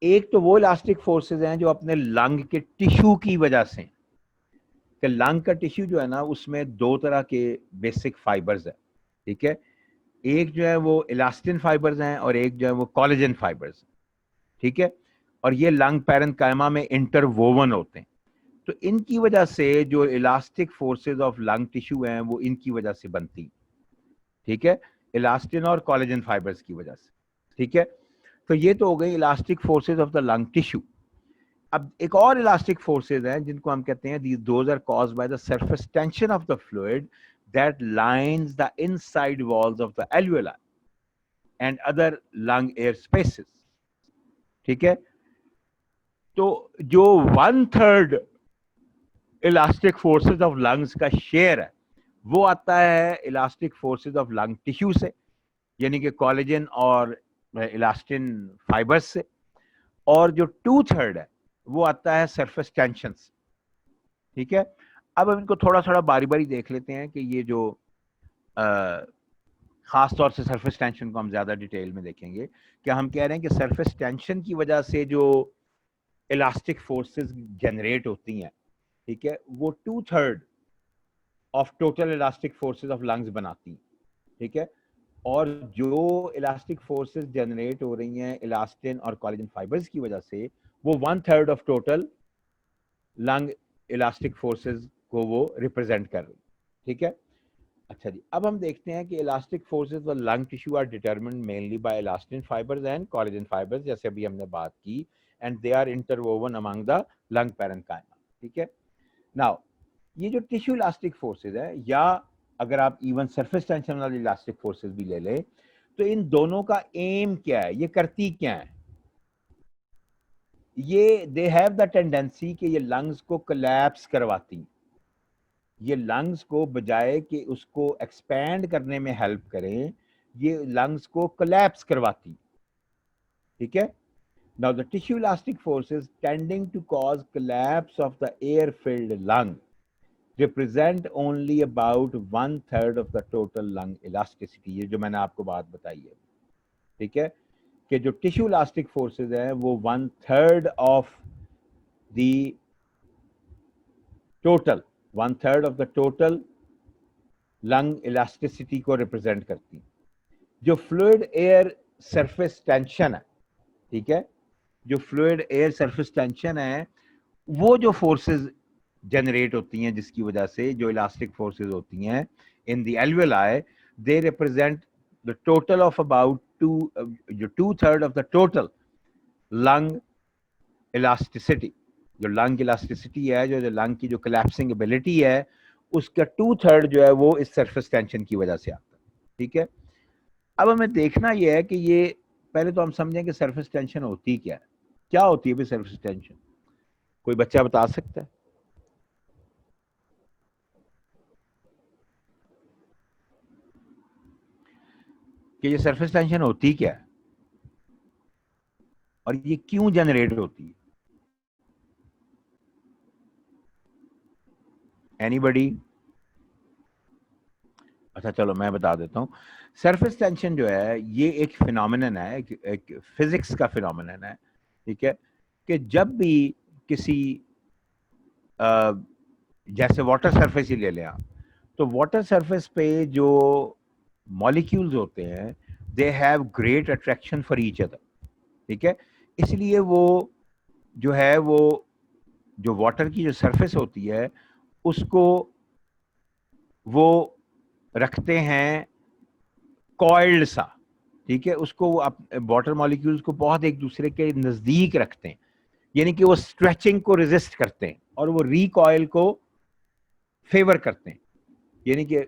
एक तो वो इलास्टिक फोर्सेस हैं जो अपने लंग के टिश्यू की वजह से, कि लंग का टिश्यू जो है ना उसमें दो तरह के बेसिक फाइबर्स है, ठीक है। एक जो है वो इलास्टिन फाइबर्स हैं और एक जो है वो कोलेजन फाइबर्स, ठीक है। और ये लंग पैरेन्काइमा में इंटरवोवन होते हैं। तो इनकी वजह से जो elastic forces of lung tissue हैं वो इनकी वजह से बनती, ठीक है, इलास्टिन और कोलेजन फाइबर्स की वजह से, ठीक है। तो ये तो हो गई elastic forces of the lung tissue. अब एक और इलास्टिक फोर्सेस हैं जिनको हम कहते हैं those are caused by the surface tension of the fluid that lines the inside walls of the alveoli and other lung air spaces, ठीक है। तो जो 1/3 इलास्टिक फोर्सेस ऑफ लंग्स का शेयर है वो आता है elastic forces of lung tissue से, यानी कि कोलेजन और इलास्टिन फाइबर्स से, और जो 2/3 है वो आता है सरफेस टेंशन से, ठीक है। अब हम इनको थोड़ा थोड़ा बारी बारी देख लेते हैं कि ये जो खास तौर से सरफेस टेंशन को हम ज्यादा डिटेल में देखेंगे। क्या हम कह रहे हैं कि सरफेस टेंशन की वजह से जो इलास्टिक फोर्सेस जनरेट होती हैं, ठीक है, वो 2/3 of total elastic forces of lungs बनाती हैं, ठीक है। और जो इलास्टिक फोर्सेस जनरेट हो रही हैं इलास्टिन और कोलेजन फाइबर्स की वजह से वो 1/3 of total lung elastic forces को वो रिप्रेजेंट कर रही, ठीक है। अच्छा जी, अब हम देखते हैं कि इलास्टिक फोर्सेस और lung tissue are determined mainly by elastin fibres and collagen fibres, जैसे अभी हमने बात की, and they are interwoven among the lung parenchyma, ठीक है। नाउ ये जो टिश्यू इलास्टिक फोर्सेस है, या अगर आप इवन सरफेस टेंशन वाली इलास्टिक फोर्सेस भी ले लें, तो इन दोनों का एम क्या है, ये करती क्या है, ये दे हैव द टेंडेंसी कि ये लंग्स को कोलैप्स करवाती, ये लंग्स को बजाय कि उसको एक्सपैंड करने में हेल्प करें, ये लंग्स को कोलैप्स करवाती। ठीक है। Now the tissue elastic forces tending to cause collapse of the air filled lung represent only about 1/3 of the total lung elasticity. ये जो मैंने आपको बात बताई है, ठीक है, कि जो टिश्यू इलास्टिक फोर्सेस हैं वो 1/3 of the total 1/3 of the total lung elasticity को रिप्रेजेंट करती हैं। जो फ्लूइड एयर सरफेस टेंशन है, ठीक है, जो फ्लूइड एयर सरफेस टेंशन है, वो जो फोर्सेस जनरेट होती हैं जिसकी वजह से जो इलास्टिक फोर्सेस होती हैं in the alveoli, they represent the total of about जो 2/3 of the total lung elasticity. जो लंग इलास्टिसिटी है, जो लंग की जो कोलैप्सिंग एबिलिटी है, उसका 2/3 जो है वो इस सरफेस टेंशन की वजह से आता है। ठीक है। अब हमें देखना यह है कि ये पहले तो हम समझें कि सरफेस टेंशन होती क्या है, क्या होती है भी सरफेस टेंशन, कोई बच्चा बता सकता है कि ये सरफेस टेंशन होती क्या है और ये क्यों जनरेट होती है? एनीबडी? अच्छा चलो मैं बता देता हूँ। सरफेस टेंशन जो है ये एक फिनोमिनन है, एक फिजिक्स का फिनोमिनन है। ठीक है, कि जब भी किसी जैसे वाटर सरफेस ही ले लें आप, तो वाटर सरफेस पे जो मॉलिक्यूल्स होते हैं they have great attraction for each other. ठीक है, इसलिए वो जो है वो जो वाटर की जो सरफेस होती है उसको वो रखते हैं कॉइल्ड सा। ठीक है, उसको वो वाटर मॉलिक्यूल्स को बहुत एक दूसरे के नजदीक रखते हैं, यानी कि वो स्ट्रेचिंग को रेजिस्ट करते हैं और वो रिकॉइल को फेवर करते हैं। यानी कि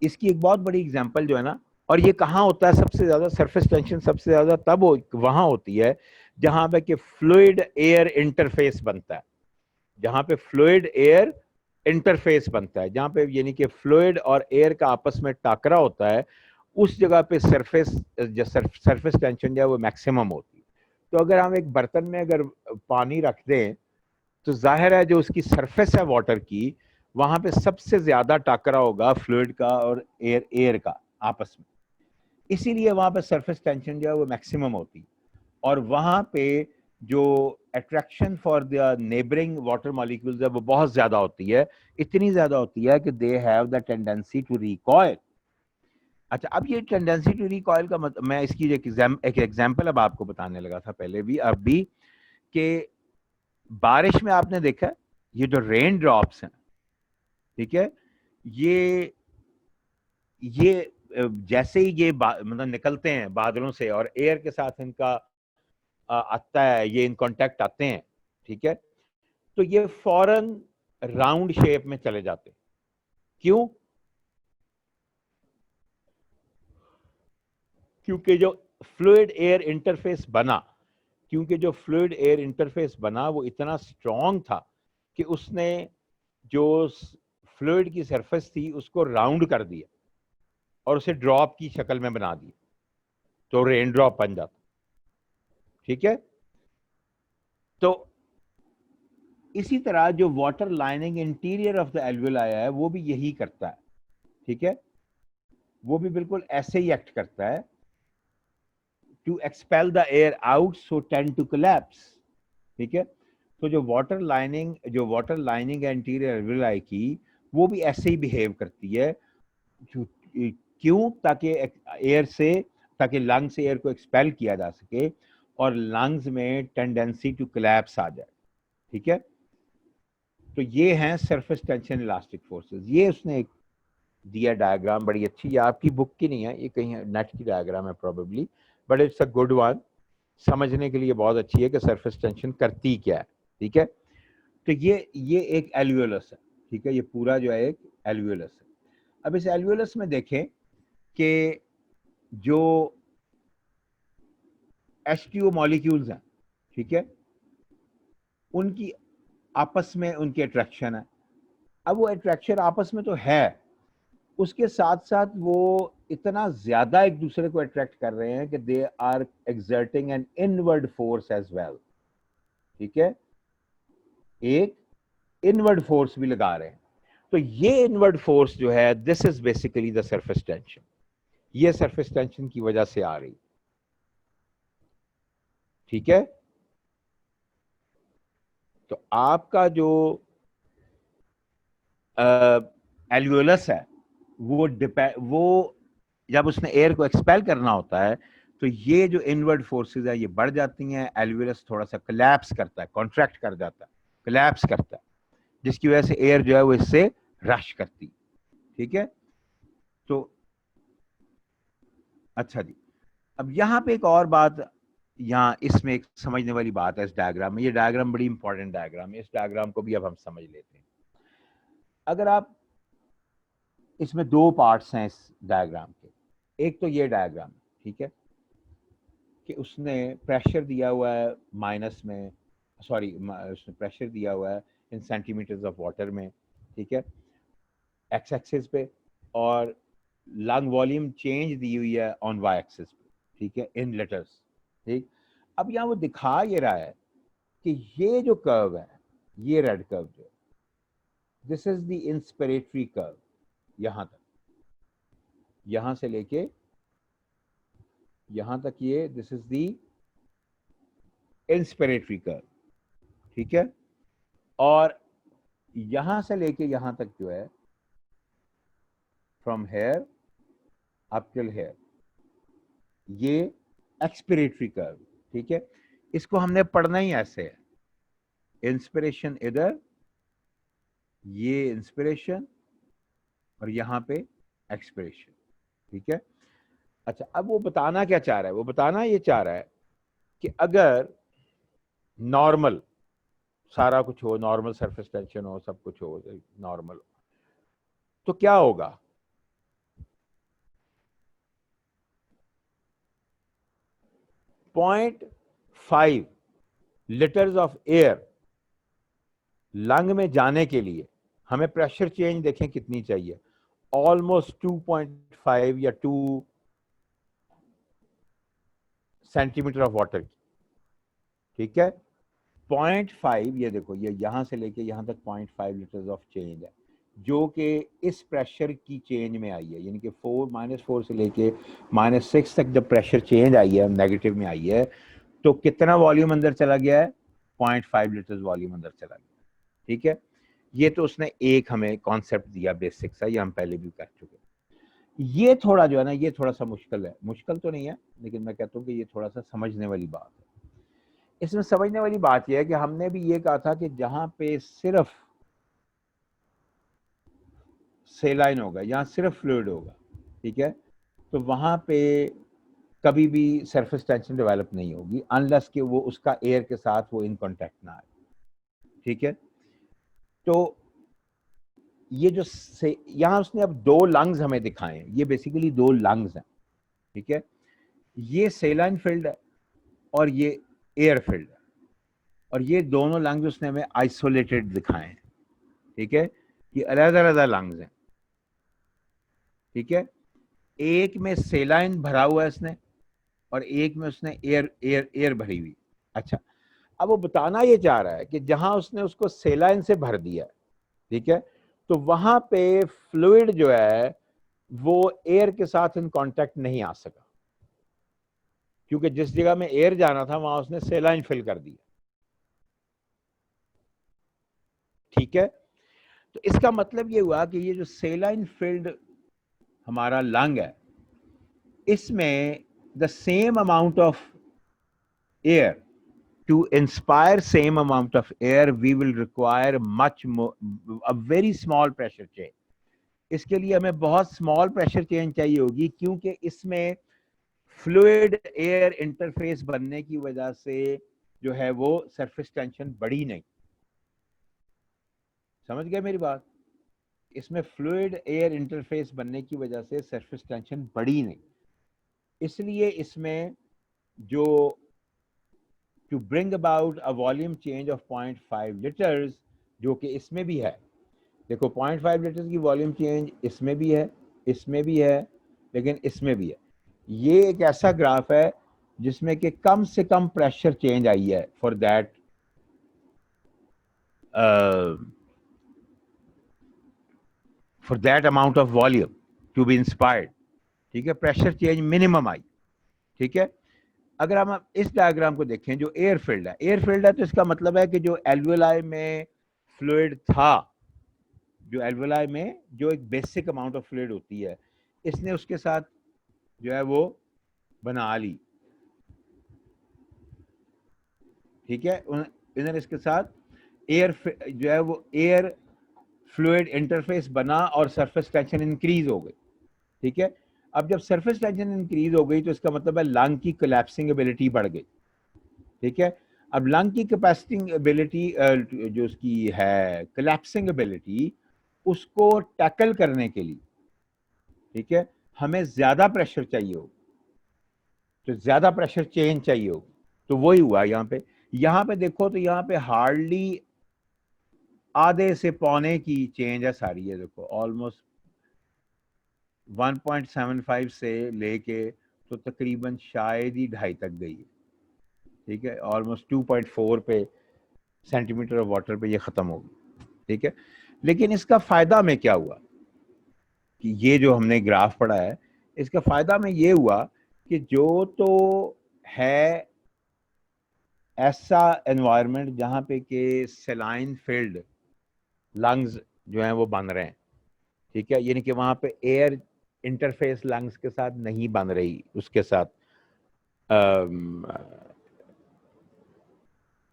इसकी एक बहुत बड़ी एग्जांपल जो है ना, और ये कहाँ होता है सबसे ज्यादा, सरफेस टेंशन सबसे ज्यादा तब वहां होती है जहां पे कि फ्लूइड एयर इंटरफेस बनता है, जहां पे फ्लूइड एयर इंटरफेस बनता है, जहां पे यानी कि फ्लूइड और एयर का आपस में टाकरा होता है, उस जगह पे सरफेस टेंशन जो है वो मैक्सिमम होती है। तो अगर हम एक बर्तन में अगर पानी रख दें तो जाहिर है जो उसकी सरफेस है वाटर की, वहां पे सबसे ज्यादा टाकरा होगा फ्लूइड का और एयर एयर का आपस में, इसीलिए वहां पे सरफेस टेंशन जो है वो मैक्सिमम होती है। और वहां पे जो attraction for the neighbouring water molecules है वो बहुत ज्यादा होती है, इतनी ज्यादा होती है कि they have the tendency to recoil. अच्छा, अब ये टेंडेंसी टू रिकॉइल का मतलब, मैं इसकी एक एग्जांपल अब आपको बताने लगा था पहले भी अब भी, कि बारिश में आपने देखा है ये जो रेन ड्रॉप्स हैं, ठीक है, ये ये जैसे ही ये मतलब निकलते हैं बादलों से और एयर के साथ इनका आता है, ये इन कांटेक्ट आते हैं, ठीक है, तो ये फौरन राउंड शेप में चले जाते हैं। क्यों? क्योंकि जो फ्लूइड एयर इंटरफेस बना, क्योंकि जो फ्लूइड एयर इंटरफेस बना वो इतना स्ट्रांग था कि उसने जो फ्लूइड की सरफेस थी उसको राउंड कर दिया और उसे ड्रॉप की शक्ल में बना दिया, तो रेन ड्रॉप बन जाता। ठीक है, तो इसी तरह जो water lining interior of the alveoli है वो भी यही करता है। ठीक है, वो भी बिल्कुल ऐसे ही एक्ट करता है, to expel the air out so tend to collapse. ठीक है, तो जो वाटर लाइनिंग है इंटीरियर एल्वेलाई की, वो भी ऐसे ही बिहेव करती है। क्यों? ताकि एयर से, ताकि लंग से एयर को एक्सपेल किया जा सके और लंग्स में टेंडेंसी टू कोलैप्स आ जाए। ठीक है, तो ये हैं सरफेस टेंशन इलास्टिक फोर्सेस। ये उसने एक दिया डायग्राम, बड़ी अच्छी, ये आपकी बुक की नहीं है, ये कहीं नेट की डायग्राम है probably, but it's a good one, समझने के लिए बहुत अच्छी है कि सरफेस टेंशन करती क्या है। ठीक है, तो ये एक एल्वियोलस है। ठीक है, ये पूरा जो है एक एल्वियोलस है। अब इस एल्वियोलस में देखें कि जो H2O मॉलिक्यूल्स हैं, ठीक है, उनकी आपस में उनकी अट्रैक्शन है। अब वो अट्रैक्शन आपस में तो है, उसके साथ साथ वो इतना ज्यादा एक दूसरे को अट्रैक्ट कर रहे हैं कि they are exerting an inward force as well. ठीक है, एक इनवर्ड फोर्स भी लगा रहे हैं। तो ये इनवर्ड फोर्स जो है, this is basically the surface tension. ये सरफेस टेंशन की वजह से आ रही। ठीक है, तो आपका जो एल्वियोलस है वो जब उसने एयर को एक्सपेल करना होता है तो ये जो इनवर्ड फोर्सेस है ये बढ़ जाती हैं, एल्वियोलस थोड़ा सा कोलैप्स करता है, कॉन्ट्रैक्ट कर जाता है, कोलैप्स करता है, जिसकी वजह से एयर जो है वो इससे रश करती। ठीक है, तो अच्छा जी, अब यहाँ पे एक और बात, यहाँ इसमें एक समझने वाली बात है इस डायग्राम में। ये डायग्राम बड़ी इंपॉर्टेंट डायग्राम है, इस डायग्राम को भी अब हम समझ लेते हैं। अगर आप, इसमें दो पार्ट्स हैं इस डायग्राम के। एक तो ये डायग्राम, ठीक है, कि उसने प्रेशर दिया हुआ है माइनस में, सॉरी उसने प्रेशर दिया हुआ है इन सेंटीमीटर्स ऑफ वाटर में, ठीक है, एक्स एक्सिस पे, और लंग वॉल्यूम चेंज दी हुई है ऑन वाई एक्सिस पे, ठीक है, इन लीटर्स। ठीक, अब यहाँ वो दिखा ये रहा है कि ये जो कर्व है, ये रेड कर्व जो है, this is the inspiratory curve. यहां तक, यहां से लेके यहां तक, ये this is the inspiratory curve. ठीक है, और यहां से लेके यहां तक जो है, from here up till here, ये एक्सपिरेटरी कर्व। ठीक है, इसको हमने पढ़ना ही ऐसे है, इंस्पिरेशन इधर, ये इंस्पिरेशन, और यहां पे एक्सपिरेशन। ठीक है, अच्छा, अब वो बताना क्या चाह रहा है? वो बताना ये चाह रहा है कि अगर नॉर्मल सारा कुछ हो, नॉर्मल सरफेस टेंशन हो, सब कुछ हो नॉर्मल, तो क्या होगा? 0.5 लीटर्स ऑफ एयर लंग में जाने के लिए हमें प्रेशर चेंज देखें कितनी चाहिए, ऑलमोस्ट 2.5 या 2 सेंटीमीटर ऑफ वाटर की। ठीक है, 0.5, ये देखो, ये यहां से लेके यहां तक 0.5 लीटर्स ऑफ चेंज है, जो कि इस प्रेशर की चेंज में आई है, यानी कि -4 से लेके -6 तक जब प्रेशर चेंज आई है, नेगेटिव में आई है, तो कितना वॉल्यूम अंदर चला गया है? 0.5 लीटर्स वॉल्यूम अंदर चला गया। ठीक है, ये तो उसने एक हमें कॉन्सेप्ट दिया बेसिक सा, ये हम पहले भी कर चुके। ये थोड़ा जो है ना, ये थोड़ा सा मुश्किल है, मुश्किल तो नहीं है, लेकिन मैं कहता हूँ कि ये थोड़ा सा समझने वाली बात है। इसमें समझने वाली बात यह है कि हमने भी ये कहा था कि जहां पे सिर्फ सेलाइन होगा, यहाँ सिर्फ फ्लूइड होगा, ठीक है, तो वहां पे कभी भी सरफेस टेंशन डेवलप नहीं होगी, अनलेस कि वो उसका एयर के साथ वो इन कांटेक्ट ना आए। ठीक है, तो ये जो से यहाँ उसने अब दो लंग्स हमें दिखाए हैं, ये बेसिकली दो लंग्स हैं। ठीक है, ये सेलाइन फील्ड है और ये एयर फील्ड है, और ये दोनों लंग्स उसने हमें आइसोलेटेड दिखाए हैं। ठीक है, ये अलग अलग लंग्स हैं। ठीक है, एक में सेलाइन भरा हुआ है इसने, और एक में उसने एयर एयर एयर भरी हुई। अच्छा, अब वो बताना ये चाह रहा है कि जहां उसने उसको सेलाइन से भर दिया, ठीक है, तो वहां पे फ्लूइड जो है वो एयर के साथ इन कांटेक्ट नहीं आ सका, क्योंकि जिस जगह में एयर जाना था वहां उसने सेलाइन फिल कर दिया। ठीक है, तो इसका मतलब ये हुआ कि ये जो सेलाइन फिल्ड हमारा लंग है, इसमें the same amount of air, to inspire same amount of air we will require much more, a very small pressure change। इसके लिए हमें बहुत स्मॉल प्रेशर चेंज चाहिए होगी, क्योंकि इसमें फ्लूइड एयर इंटरफेस बनने की वजह से जो है वो सरफेस टेंशन बढ़ी नहीं। समझ गए मेरी बात? इसमें फ्लूइड एयर इंटरफेस बनने की वजह से सरफेस टेंशन बढ़ी नहीं, इसलिए इसमें जो to bring about a volume change of 0.5 litres, जो कि इसमें भी है। देखो 0.5 लीटर्स की वॉल्यूम चेंज इसमें भी है, इसमें भी है, लेकिन इसमें भी है। ये एक ऐसा ग्राफ है जिसमें कि कम से कम प्रेशर चेंज आई है for that amount of volume to be inspired. ठीक है, प्रेशर चेंज मिनिमम आई। ठीक है, अगर हम इस डायग्राम को देखें जो एयर फील्ड है, एयर फील्ड है तो इसका मतलब है कि जो एल्वेलाई में फ्लूइड था, जो एल्वेलाई में जो एक बेसिक अमाउंट ऑफ फ्लूइड होती है, इसने उसके साथ जो है वो बना ली। ठीक है, इधर इसके साथ एयर जो है वो एयर फ्लूइड इंटरफेस बना और सरफेस टेंशन इंक्रीज हो गई। ठीक है, अब जब सरफेस टेंशन इंक्रीज हो गई तो इसका मतलब है लंग की कोलैप्सिंग एबिलिटी बढ़ गई। ठीक है, अब लंग की कैपेसिटिंग एबिलिटी जो उसकी है कोलैप्सिंग एबिलिटी, उसको टैकल करने के लिए, ठीक है, हमें ज्यादा प्रेशर चाहिए हो, तो ज्यादा प्रेशर चेंज चाहिए हो। तो वही हुआ यहाँ पे देखो तो यहाँ पे हार्डली आधे से पौने की चेंज है सारी। है देखो ऑलमोस्ट 1.75 से लेके तो तकरीबन शायद ही 2.5 तक गई है। ठीक है, ऑलमोस्ट 2.4 पे सेंटीमीटर ऑफ वाटर पे ये खत्म होगी। ठीक है, लेकिन इसका फायदा में क्या हुआ कि ये जो हमने ग्राफ पढ़ा है, इसका फायदा में ये हुआ कि जो तो है ऐसा एनवायरनमेंट जहां पे के सेलाइन फील्ड लंग्स जो हैं वो बन रहे हैं। ठीक है, यानी कि वहां पे एयर इंटरफेस लंग्स के साथ नहीं बन रही, उसके साथ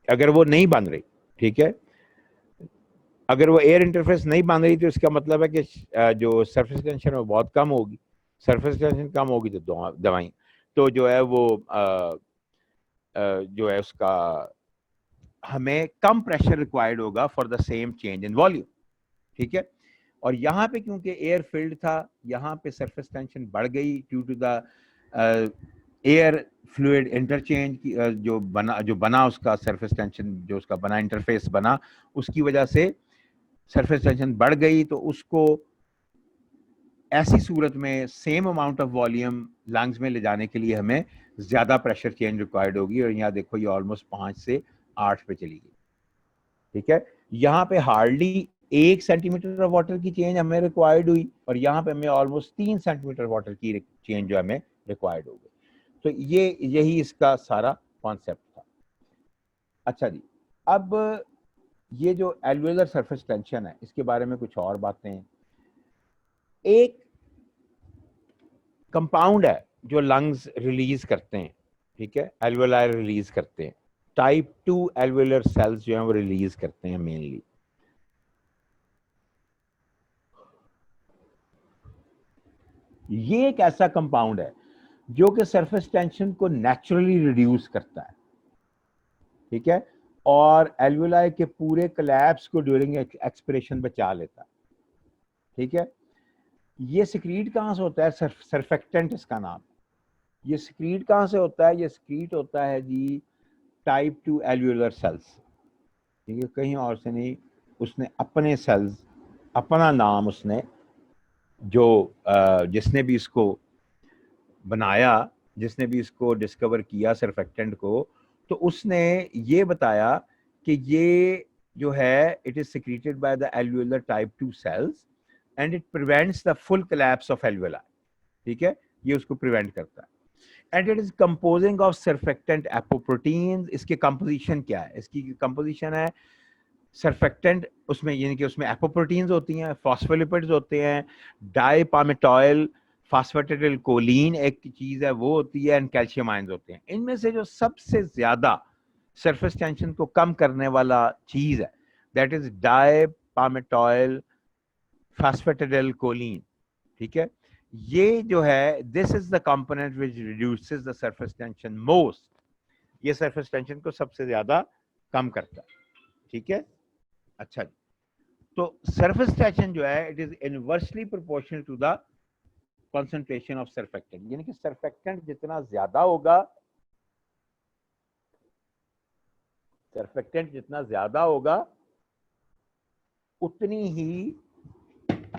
अगर वो नहीं बन रही, ठीक है, अगर वो एयर इंटरफेस नहीं बन रही तो इसका मतलब है कि जो सरफेस टेंशन है बहुत कम होगी। सरफेस टेंशन कम होगी तो दवाई तो जो है वो जो है उसका हमें कम प्रेशर रिक्वायर्ड होगा for the same change in volume. ठीक है, और यहाँ पे क्योंकि एयर फील्ड था, यहाँ पे सरफेस टेंशन बढ़ गई due to the air fluid interchange की जो बना उसका सरफेस टेंशन, जो उसका बना इंटरफेस बना, उसकी वजह से सरफेस टेंशन बढ़ गई। तो उसको ऐसी सूरत में same amount of volume lungs में ले जाने के लिए हमें ज्यादा प्रेशर चेंज रिक्वायर्ड होगी। और यहाँ देखो ये ऑलमोस्ट 5 से 8 पे चली गई। ठीक है, यहाँ पे हार्डली 1 सेंटीमीटर ऑफ वाटर की चेंज हमें रिक्वायर्ड हुई और यहाँ पे हमें ऑलमोस्ट 3 सेंटीमीटर वाटर की चेंज जो हमें रिक्वायर्ड हो गई। तो ये यही इसका सारा कॉन्सेप्ट था। अच्छा जी, अब ये जो एल्वेलर सरफेस टेंशन है इसके बारे में कुछ और बातें हैं। एक कंपाउंड है जो लंग्स रिलीज करते हैं, ठीक है, एल्वेलाई रिलीज करते हैं, टाइप 2 एल्वेलर सेल्स जो है वो रिलीज करते हैं मेनली। ये एक ऐसा कंपाउंड है जो कि सरफेस टेंशन को नेचुरली रिड्यूस करता है। ठीक है, और एल्वेलाई के पूरे कोलैप्स को ड्यूरिंग एक्सपिरेशन बचा लेता है। ठीक है, ये सिक्रीट कहां से होता है? सरफेक्टेंट इसका नाम। ये सिक्रीट कहां से होता है? ये सिक्रीट होता है जी टाइप 2 एल्वेलर सेल्स। ठीक है, कहीं और से नहीं, उसने अपने सेल्स, अपना नाम उसने जो जिसने भी इसको बनाया, जिसने भी इसको डिस्कवर किया सरफेक्टेंट को, तो उसने ये बताया कि ये जो है it is secreted by the alveolar type 2 cells and it prevents the full collapse of alveoli. ठीक है, ये उसको प्रिवेंट करता है। And it is composing of surfactant apoproteins. इसकी कंपोजिशन क्या है? इसकी कंपोजिशन है सरफेक्टेंट, उसमें यानी कि उसमें एपोप्रोटीन्स होती हैं, फॉस्फोलिपिड्स होते हैं, डाइपामेटॉयल फास्फेटिडिल कोलिन एक चीज है वो होती है, एंड कैल्शियम आयंस होते हैं। इनमें से जो सबसे ज्यादा सरफेस टेंशन को कम करने वाला चीज है दैट इज डाइपामेटॉयल फास्फेटिडिल कोलिन। ठीक है, ये जो है this is the component which reduces the surface tension most. ये सरफेस टेंशन को सबसे ज्यादा कम करता है। ठीक है, अच्छा, तो सरफेस टेंशन जो है it is inversely proportional to the concentration of surfactant, यानी कि सरफेक्टेंट जितना ज्यादा होगा सरफेक्टेंट जितना ज्यादा होगा उतनी ही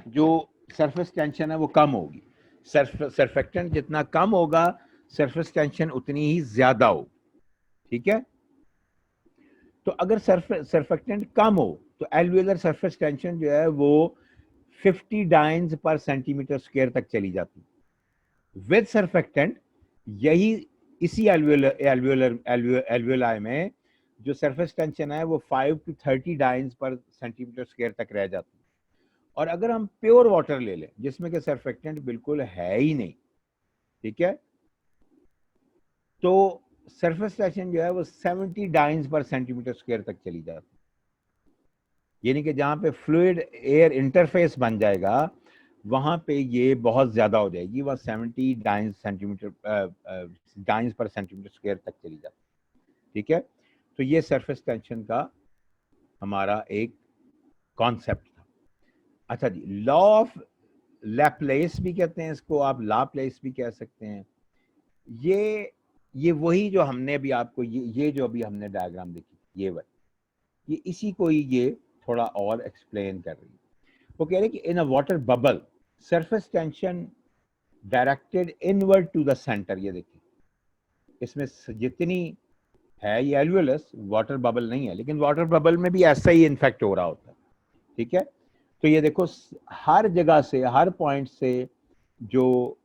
जो सरफेस टेंशन है वो कम होगी। सरफेक्टेंट जितना कम होगा सरफेस टेंशन उतनी ही ज्यादा हो। ठीक है, तो अगर सरफेक्टेंट कम हो तो एल्वियोलर सरफेस टेंशन जो है वो 50 डाइन्स पर सेंटीमीटर स्क्वायर तक चली जाती है। विद सरफेक्टेंट यही इसी एल्वियोलाई में जो सरफेस टेंशन है वो 5 to 30 डाइन्स पर सेंटीमीटर स्क्वायर तक रह जाती है। और अगर हम प्योर वाटर ले लें जिसमें कि सरफेक्टेंट बिल्कुल है ही नहीं, ठीक है, तो सरफेस टेंशन जो है वो 70 डाइन्स पर सेंटीमीटर स्क्वायर तक चली जाती है। यानी कि जहां पे फ्लूइड एयर इंटरफेस बन जाएगा वहां पे ये बहुत ज्यादा हो जाएगी, वह 70 डाइन्स पर सेंटीमीटर स्क्वायर तक चली जाती है। ठीक है, तो ये सरफेस टेंशन का हमारा एक कॉन्सेप्ट था। अच्छा जी, लॉ ऑफ लैप्लेस भी कहते हैं इसको, आप लाप्लेस भी कह सकते हैं। ये वही जो हमने अभी आपको ये जो अभी हमने डायग्राम देखी ये वही, ये इसी को ही ये थोड़ा और एक्सप्लेन कर रही है। वो कह रहे हैं कि in a water bubble surface tension directed inward to the center. ये देखिए इसमें जितनी है ये एल्वियोलस, वाटर बबल नहीं है, लेकिन वाटर बबल में भी ऐसा ही इन्फेक्ट हो रहा होता है। ठीक है, तो ये देखो हर जगह से हर पॉइंट से जो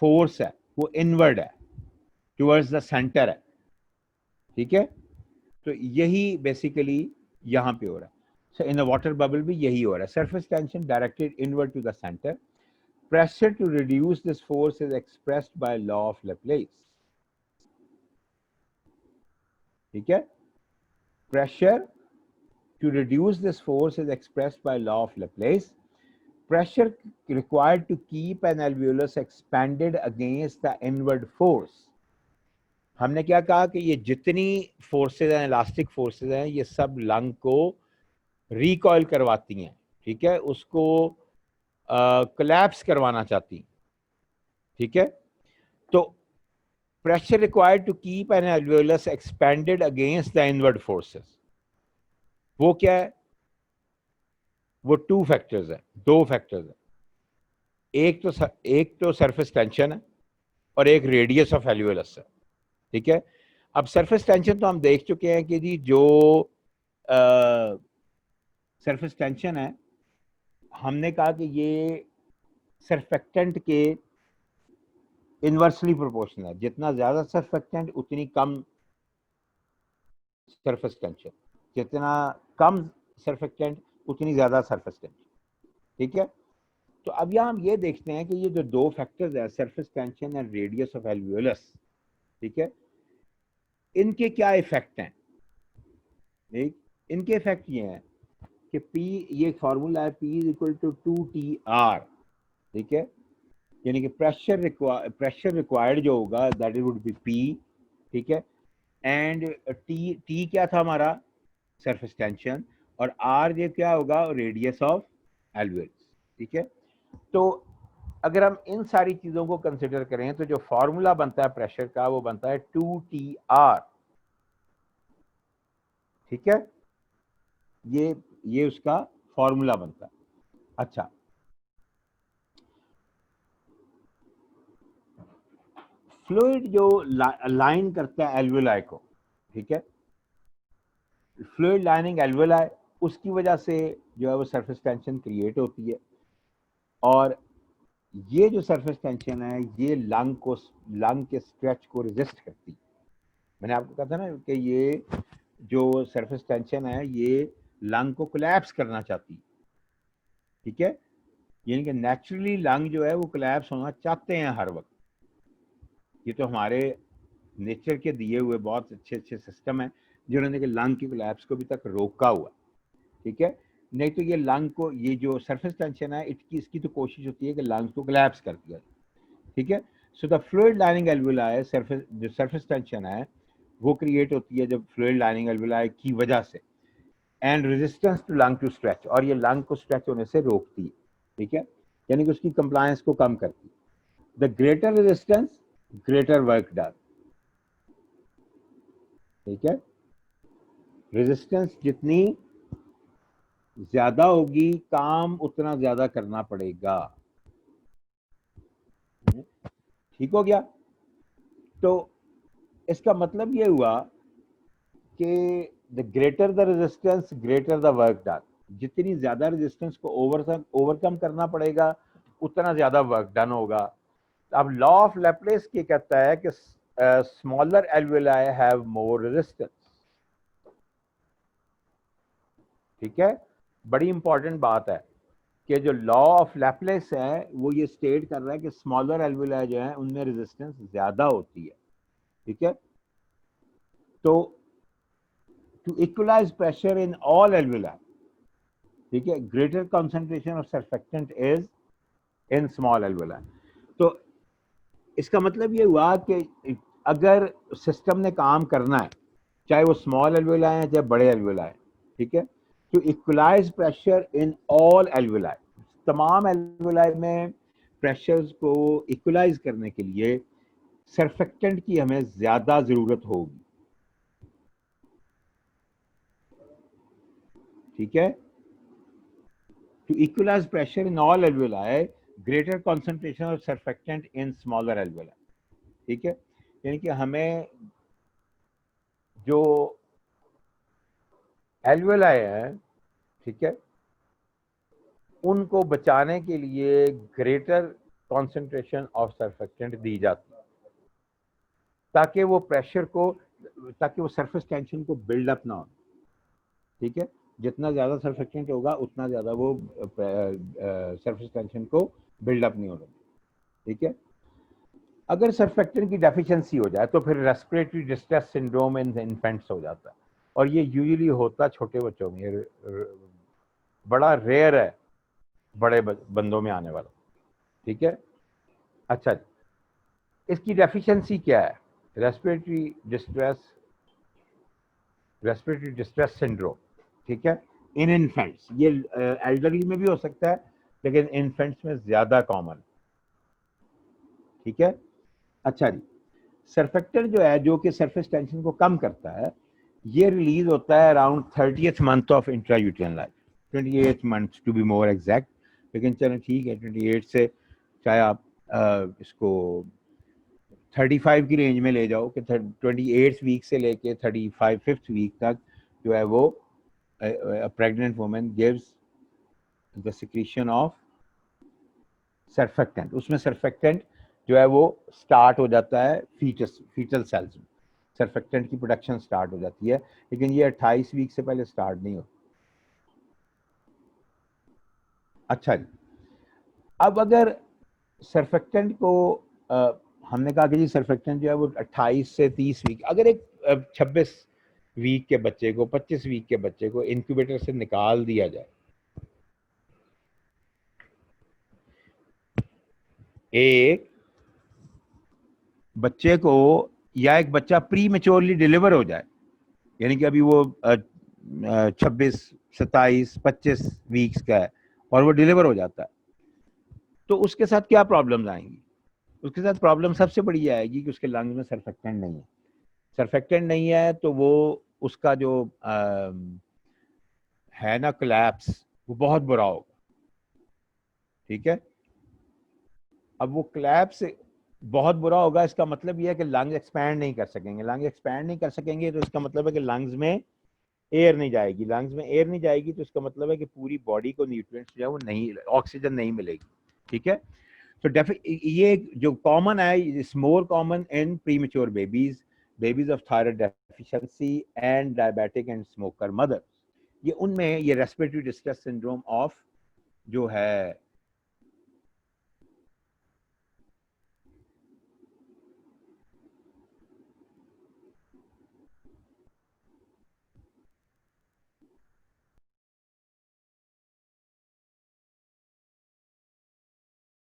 फोर्स है वो इनवर्ड है, टुवर्ड्स द सेंटर है। ठीक है, तो यही बेसिकली यहां पे हो रहा है। So in the water bubble भी यही हो रहा है, surface tension directed inward to the centre. Pressure to reduce this force is expressed by law of Laplace. ठीक है, pressure to reduce this force is expressed by law of Laplace. Pressure required to keep an alveolus expanded against the inward force. हमने क्या कहा कि ये जितनी फोर्सेज हैं, इलास्टिक फोर्सेज हैं, ये सब लंग को रिकॉइल करवाती हैं। ठीक है, उसको कोलैप्स करवाना चाहती। ठीक है, तो pressure required to keep an alveolus expanded against the inward forces, वो क्या है? वो टू फैक्टर्स है, दो फैक्टर्स है। एक तो सरफेस टेंशन है और एक रेडियस ऑफ एल्वियोलस है। ठीक है, अब सरफेस टेंशन तो हम देख चुके हैं कि जी जो सरफेस टेंशन है हमने कहा कि ये सरफेक्टेंट के इनवर्सली प्रोपोर्शनल है, जितना ज्यादा सरफेक्टेंट उतनी कम सरफेस टेंशन, जितना कम सरफेक्टेंट उतनी ज्यादा सरफेस टेंशन। ठीक है, तो अब यहाँ हम ये देखते हैं कि ये जो दो फैक्टर्स है surface tension and radius of alveolus, ठीक है, इनके क्या इफेक्ट हैं। ठीक, इनके इफेक्ट ये हैं कि P, ये फार्मूला है P is equal to 2TR। ठीक है, यानी कि प्रेशर रिक्वायर्ड जो होगा that it would be P। ठीक है, एंड टी क्या था हमारा? Surface tension. और R ये क्या होगा? Radius of alveolus. ठीक है, तो अगर हम इन सारी चीजों को कंसिडर करें तो जो फॉर्मूला बनता है प्रेशर का वो बनता है 2TR। ठीक है, ये उसका फॉर्मूला बनता है। अच्छा, फ्लूइड जो लाइन करता है एल्वियोलाई को, ठीक है, फ्लूइड लाइनिंग एल्वियोलाई, उसकी वजह से जो है वो सरफेस टेंशन क्रिएट होती है। और ये जो सरफेस टेंशन है ये लंग के स्ट्रेच को रेजिस्ट करती है। मैंने आपको कहा था ना कि ये जो सरफेस टेंशन है ये लंग को कोलैप्स करना चाहती है। ठीक है, यानी कि नेचुरली लंग जो है वो कोलैप्स होना चाहते हैं हर वक्त। ये तो हमारे नेचर के दिए हुए बहुत अच्छे अच्छे सिस्टम है जिन्होंने कि लंग की कोलैप्स को भी तक रोका हुआ। ठीक है, नहीं तो ये लंग को, ये जो सरफेस टेंशन है इसकी तो कोशिश होती है कि लंग्स को कोलैप्स कर दिया। ठीक है, so the fluid lining alveoli, जो सरफेस टेंशन है वो क्रिएट होती है जब फ्लूइड लाइनिंग एल्वियोलाई की वजह से, and resistance to lung to stretch, और ये लंग को स्ट्रेच होने से रोकती है। ठीक है, यानी कि उसकी कंप्लायंस को कम करती है। The greater resistance greater work done. ठीक है, रेजिस्टेंस जितनी ज्यादा होगी काम उतना ज्यादा करना पड़ेगा। ठीक हो गया? तो इसका मतलब ये हुआ कि the greater the resistance greater the work done. जितनी ज्यादा रेजिस्टेंस को ओवरकम करना पड़ेगा उतना ज्यादा वर्क डन होगा। अब लॉ ऑफ लैप्लेस ये कहता है कि smaller alveoli have more resistance. ठीक है, बड़ी इंपॉर्टेंट बात है कि जो लॉ ऑफ लैप्लेस है वो ये स्टेट कर रहा है कि स्मॉलर एल्वेलाई जो है उनमें रेजिस्टेंस ज्यादा होती है। ठीक है, तो to equalise pressure in all alveoli, ठीक है, greater concentration of surfactant is in small alveoli. तो इसका मतलब ये हुआ कि अगर सिस्टम ने काम करना है, चाहे वो स्मॉल एल्वेलाई है चाहे बड़े एल्वेलाई, ठीक है, to equalise pressure in all alveoli, तमाम एल्वेलाई में प्रेशर्स को इक्वलाइज करने के लिए सर्फेक्टेंट की हमें ज्यादा जरूरत होगी। ठीक है, to equalise pressure in all alveoli, greater concentration of surfactant in smaller alveoli. ठीक है, यानी कि हमें जो एल्वेलाई है, ठीक है, उनको बचाने के लिए ग्रेटर कॉन्सेंट्रेशन ऑफ सर्फेक्टेंट दी जाती है ताकि वो प्रेशर को, ताकि वो सरफेस टेंशन को बिल्डअप ना हो। ठीक है, जितना ज़्यादा सर्फेक्टेंट होगा उतना ज़्यादा वो सरफेस टेंशन को बिल्डअप नहीं होगा। ठीक है, अगर सर्फेक्टेंट की डेफिशिएंसी हो जाए तो फिर respiratory distress syndrome in infants हो जाता है, और ये यूजुअली होता छोटे बच्चों में, बड़ा रेयर है बड़े बंदों में आने वाला। ठीक है, अच्छा, इसकी डेफिशिएंसी क्या है? Respiratory distress syndrome. ठीक है, इन इन्फेंट्स, ये एल्डरली में भी हो सकता है लेकिन इन्फेंट्स में ज्यादा कॉमन। ठीक है, अच्छा जी, सर्फेक्टेंट जो है, जो कि सरफेस टेंशन को कम करता है, ये रिलीज होता है around 30th month of intrauterine life, 28th month to be more exact. लेकिन चलो ठीक है, 28 से चाहे आप इसको 35 की रेंज में ले जाओ कि 28 वीक से लेके 35th वीक तक जो है वो pregnant women gives the secretion of surfactant. उसमें सर्फेक्टेंट जो है वो स्टार्ट हो जाता है फीटल सेल्स में, सर्फेक्टेंट की प्रोडक्शन स्टार्ट हो जाती है, लेकिन ये 28 वीक से पहले स्टार्ट नहीं होती। अच्छा जी, अब अगर सर्फेक्टेंट को हमने कहा कि जी सर्फेक्टेंट जो है वो 28 से 30 वीक, अगर एक 26 वीक के बच्चे को, 25 वीक के बच्चे को इंक्यूबेटर से निकाल दिया जाए, एक बच्चे को, या एक बच्चा प्री मेच्योरली डिलीवर हो जाए, यानी कि अभी वो 26, 27, 25 वीक्स का है और वो डिलीवर हो जाता है, तो उसके साथ क्या प्रॉब्लम्स आएंगी? उसके साथ प्रॉब्लम सबसे बड़ी ये आएगी कि उसके लंग्स में सर्फेक्टेंट नहीं है। सर्फेक्टेंट नहीं है तो वो उसका जो है ना कोलैप्स, वो बहुत बुरा होगा। ठीक है, अब वो कोलैप्स बहुत बुरा होगा, इसका मतलब ये है कि लंग्स एक्सपैंड नहीं कर सकेंगे। लंग्स एक्सपैंड नहीं कर सकेंगे तो इसका मतलब है कि लंग्स में एयर नहीं जाएगी। लंग्स में एयर नहीं जाएगी तो इसका मतलब है कि पूरी बॉडी को न्यूट्रिएंट्स जो है वो नहीं, ऑक्सीजन नहीं मिलेगी। ठीक है, तो ये जो कॉमन है, is more common in premature babies, babies of thyroid deficiency and diabetic and smoker mother. ये उनमें ये रेस्पिरेटरी डिस्ट्रेस सिंड्रोम ऑफ जो है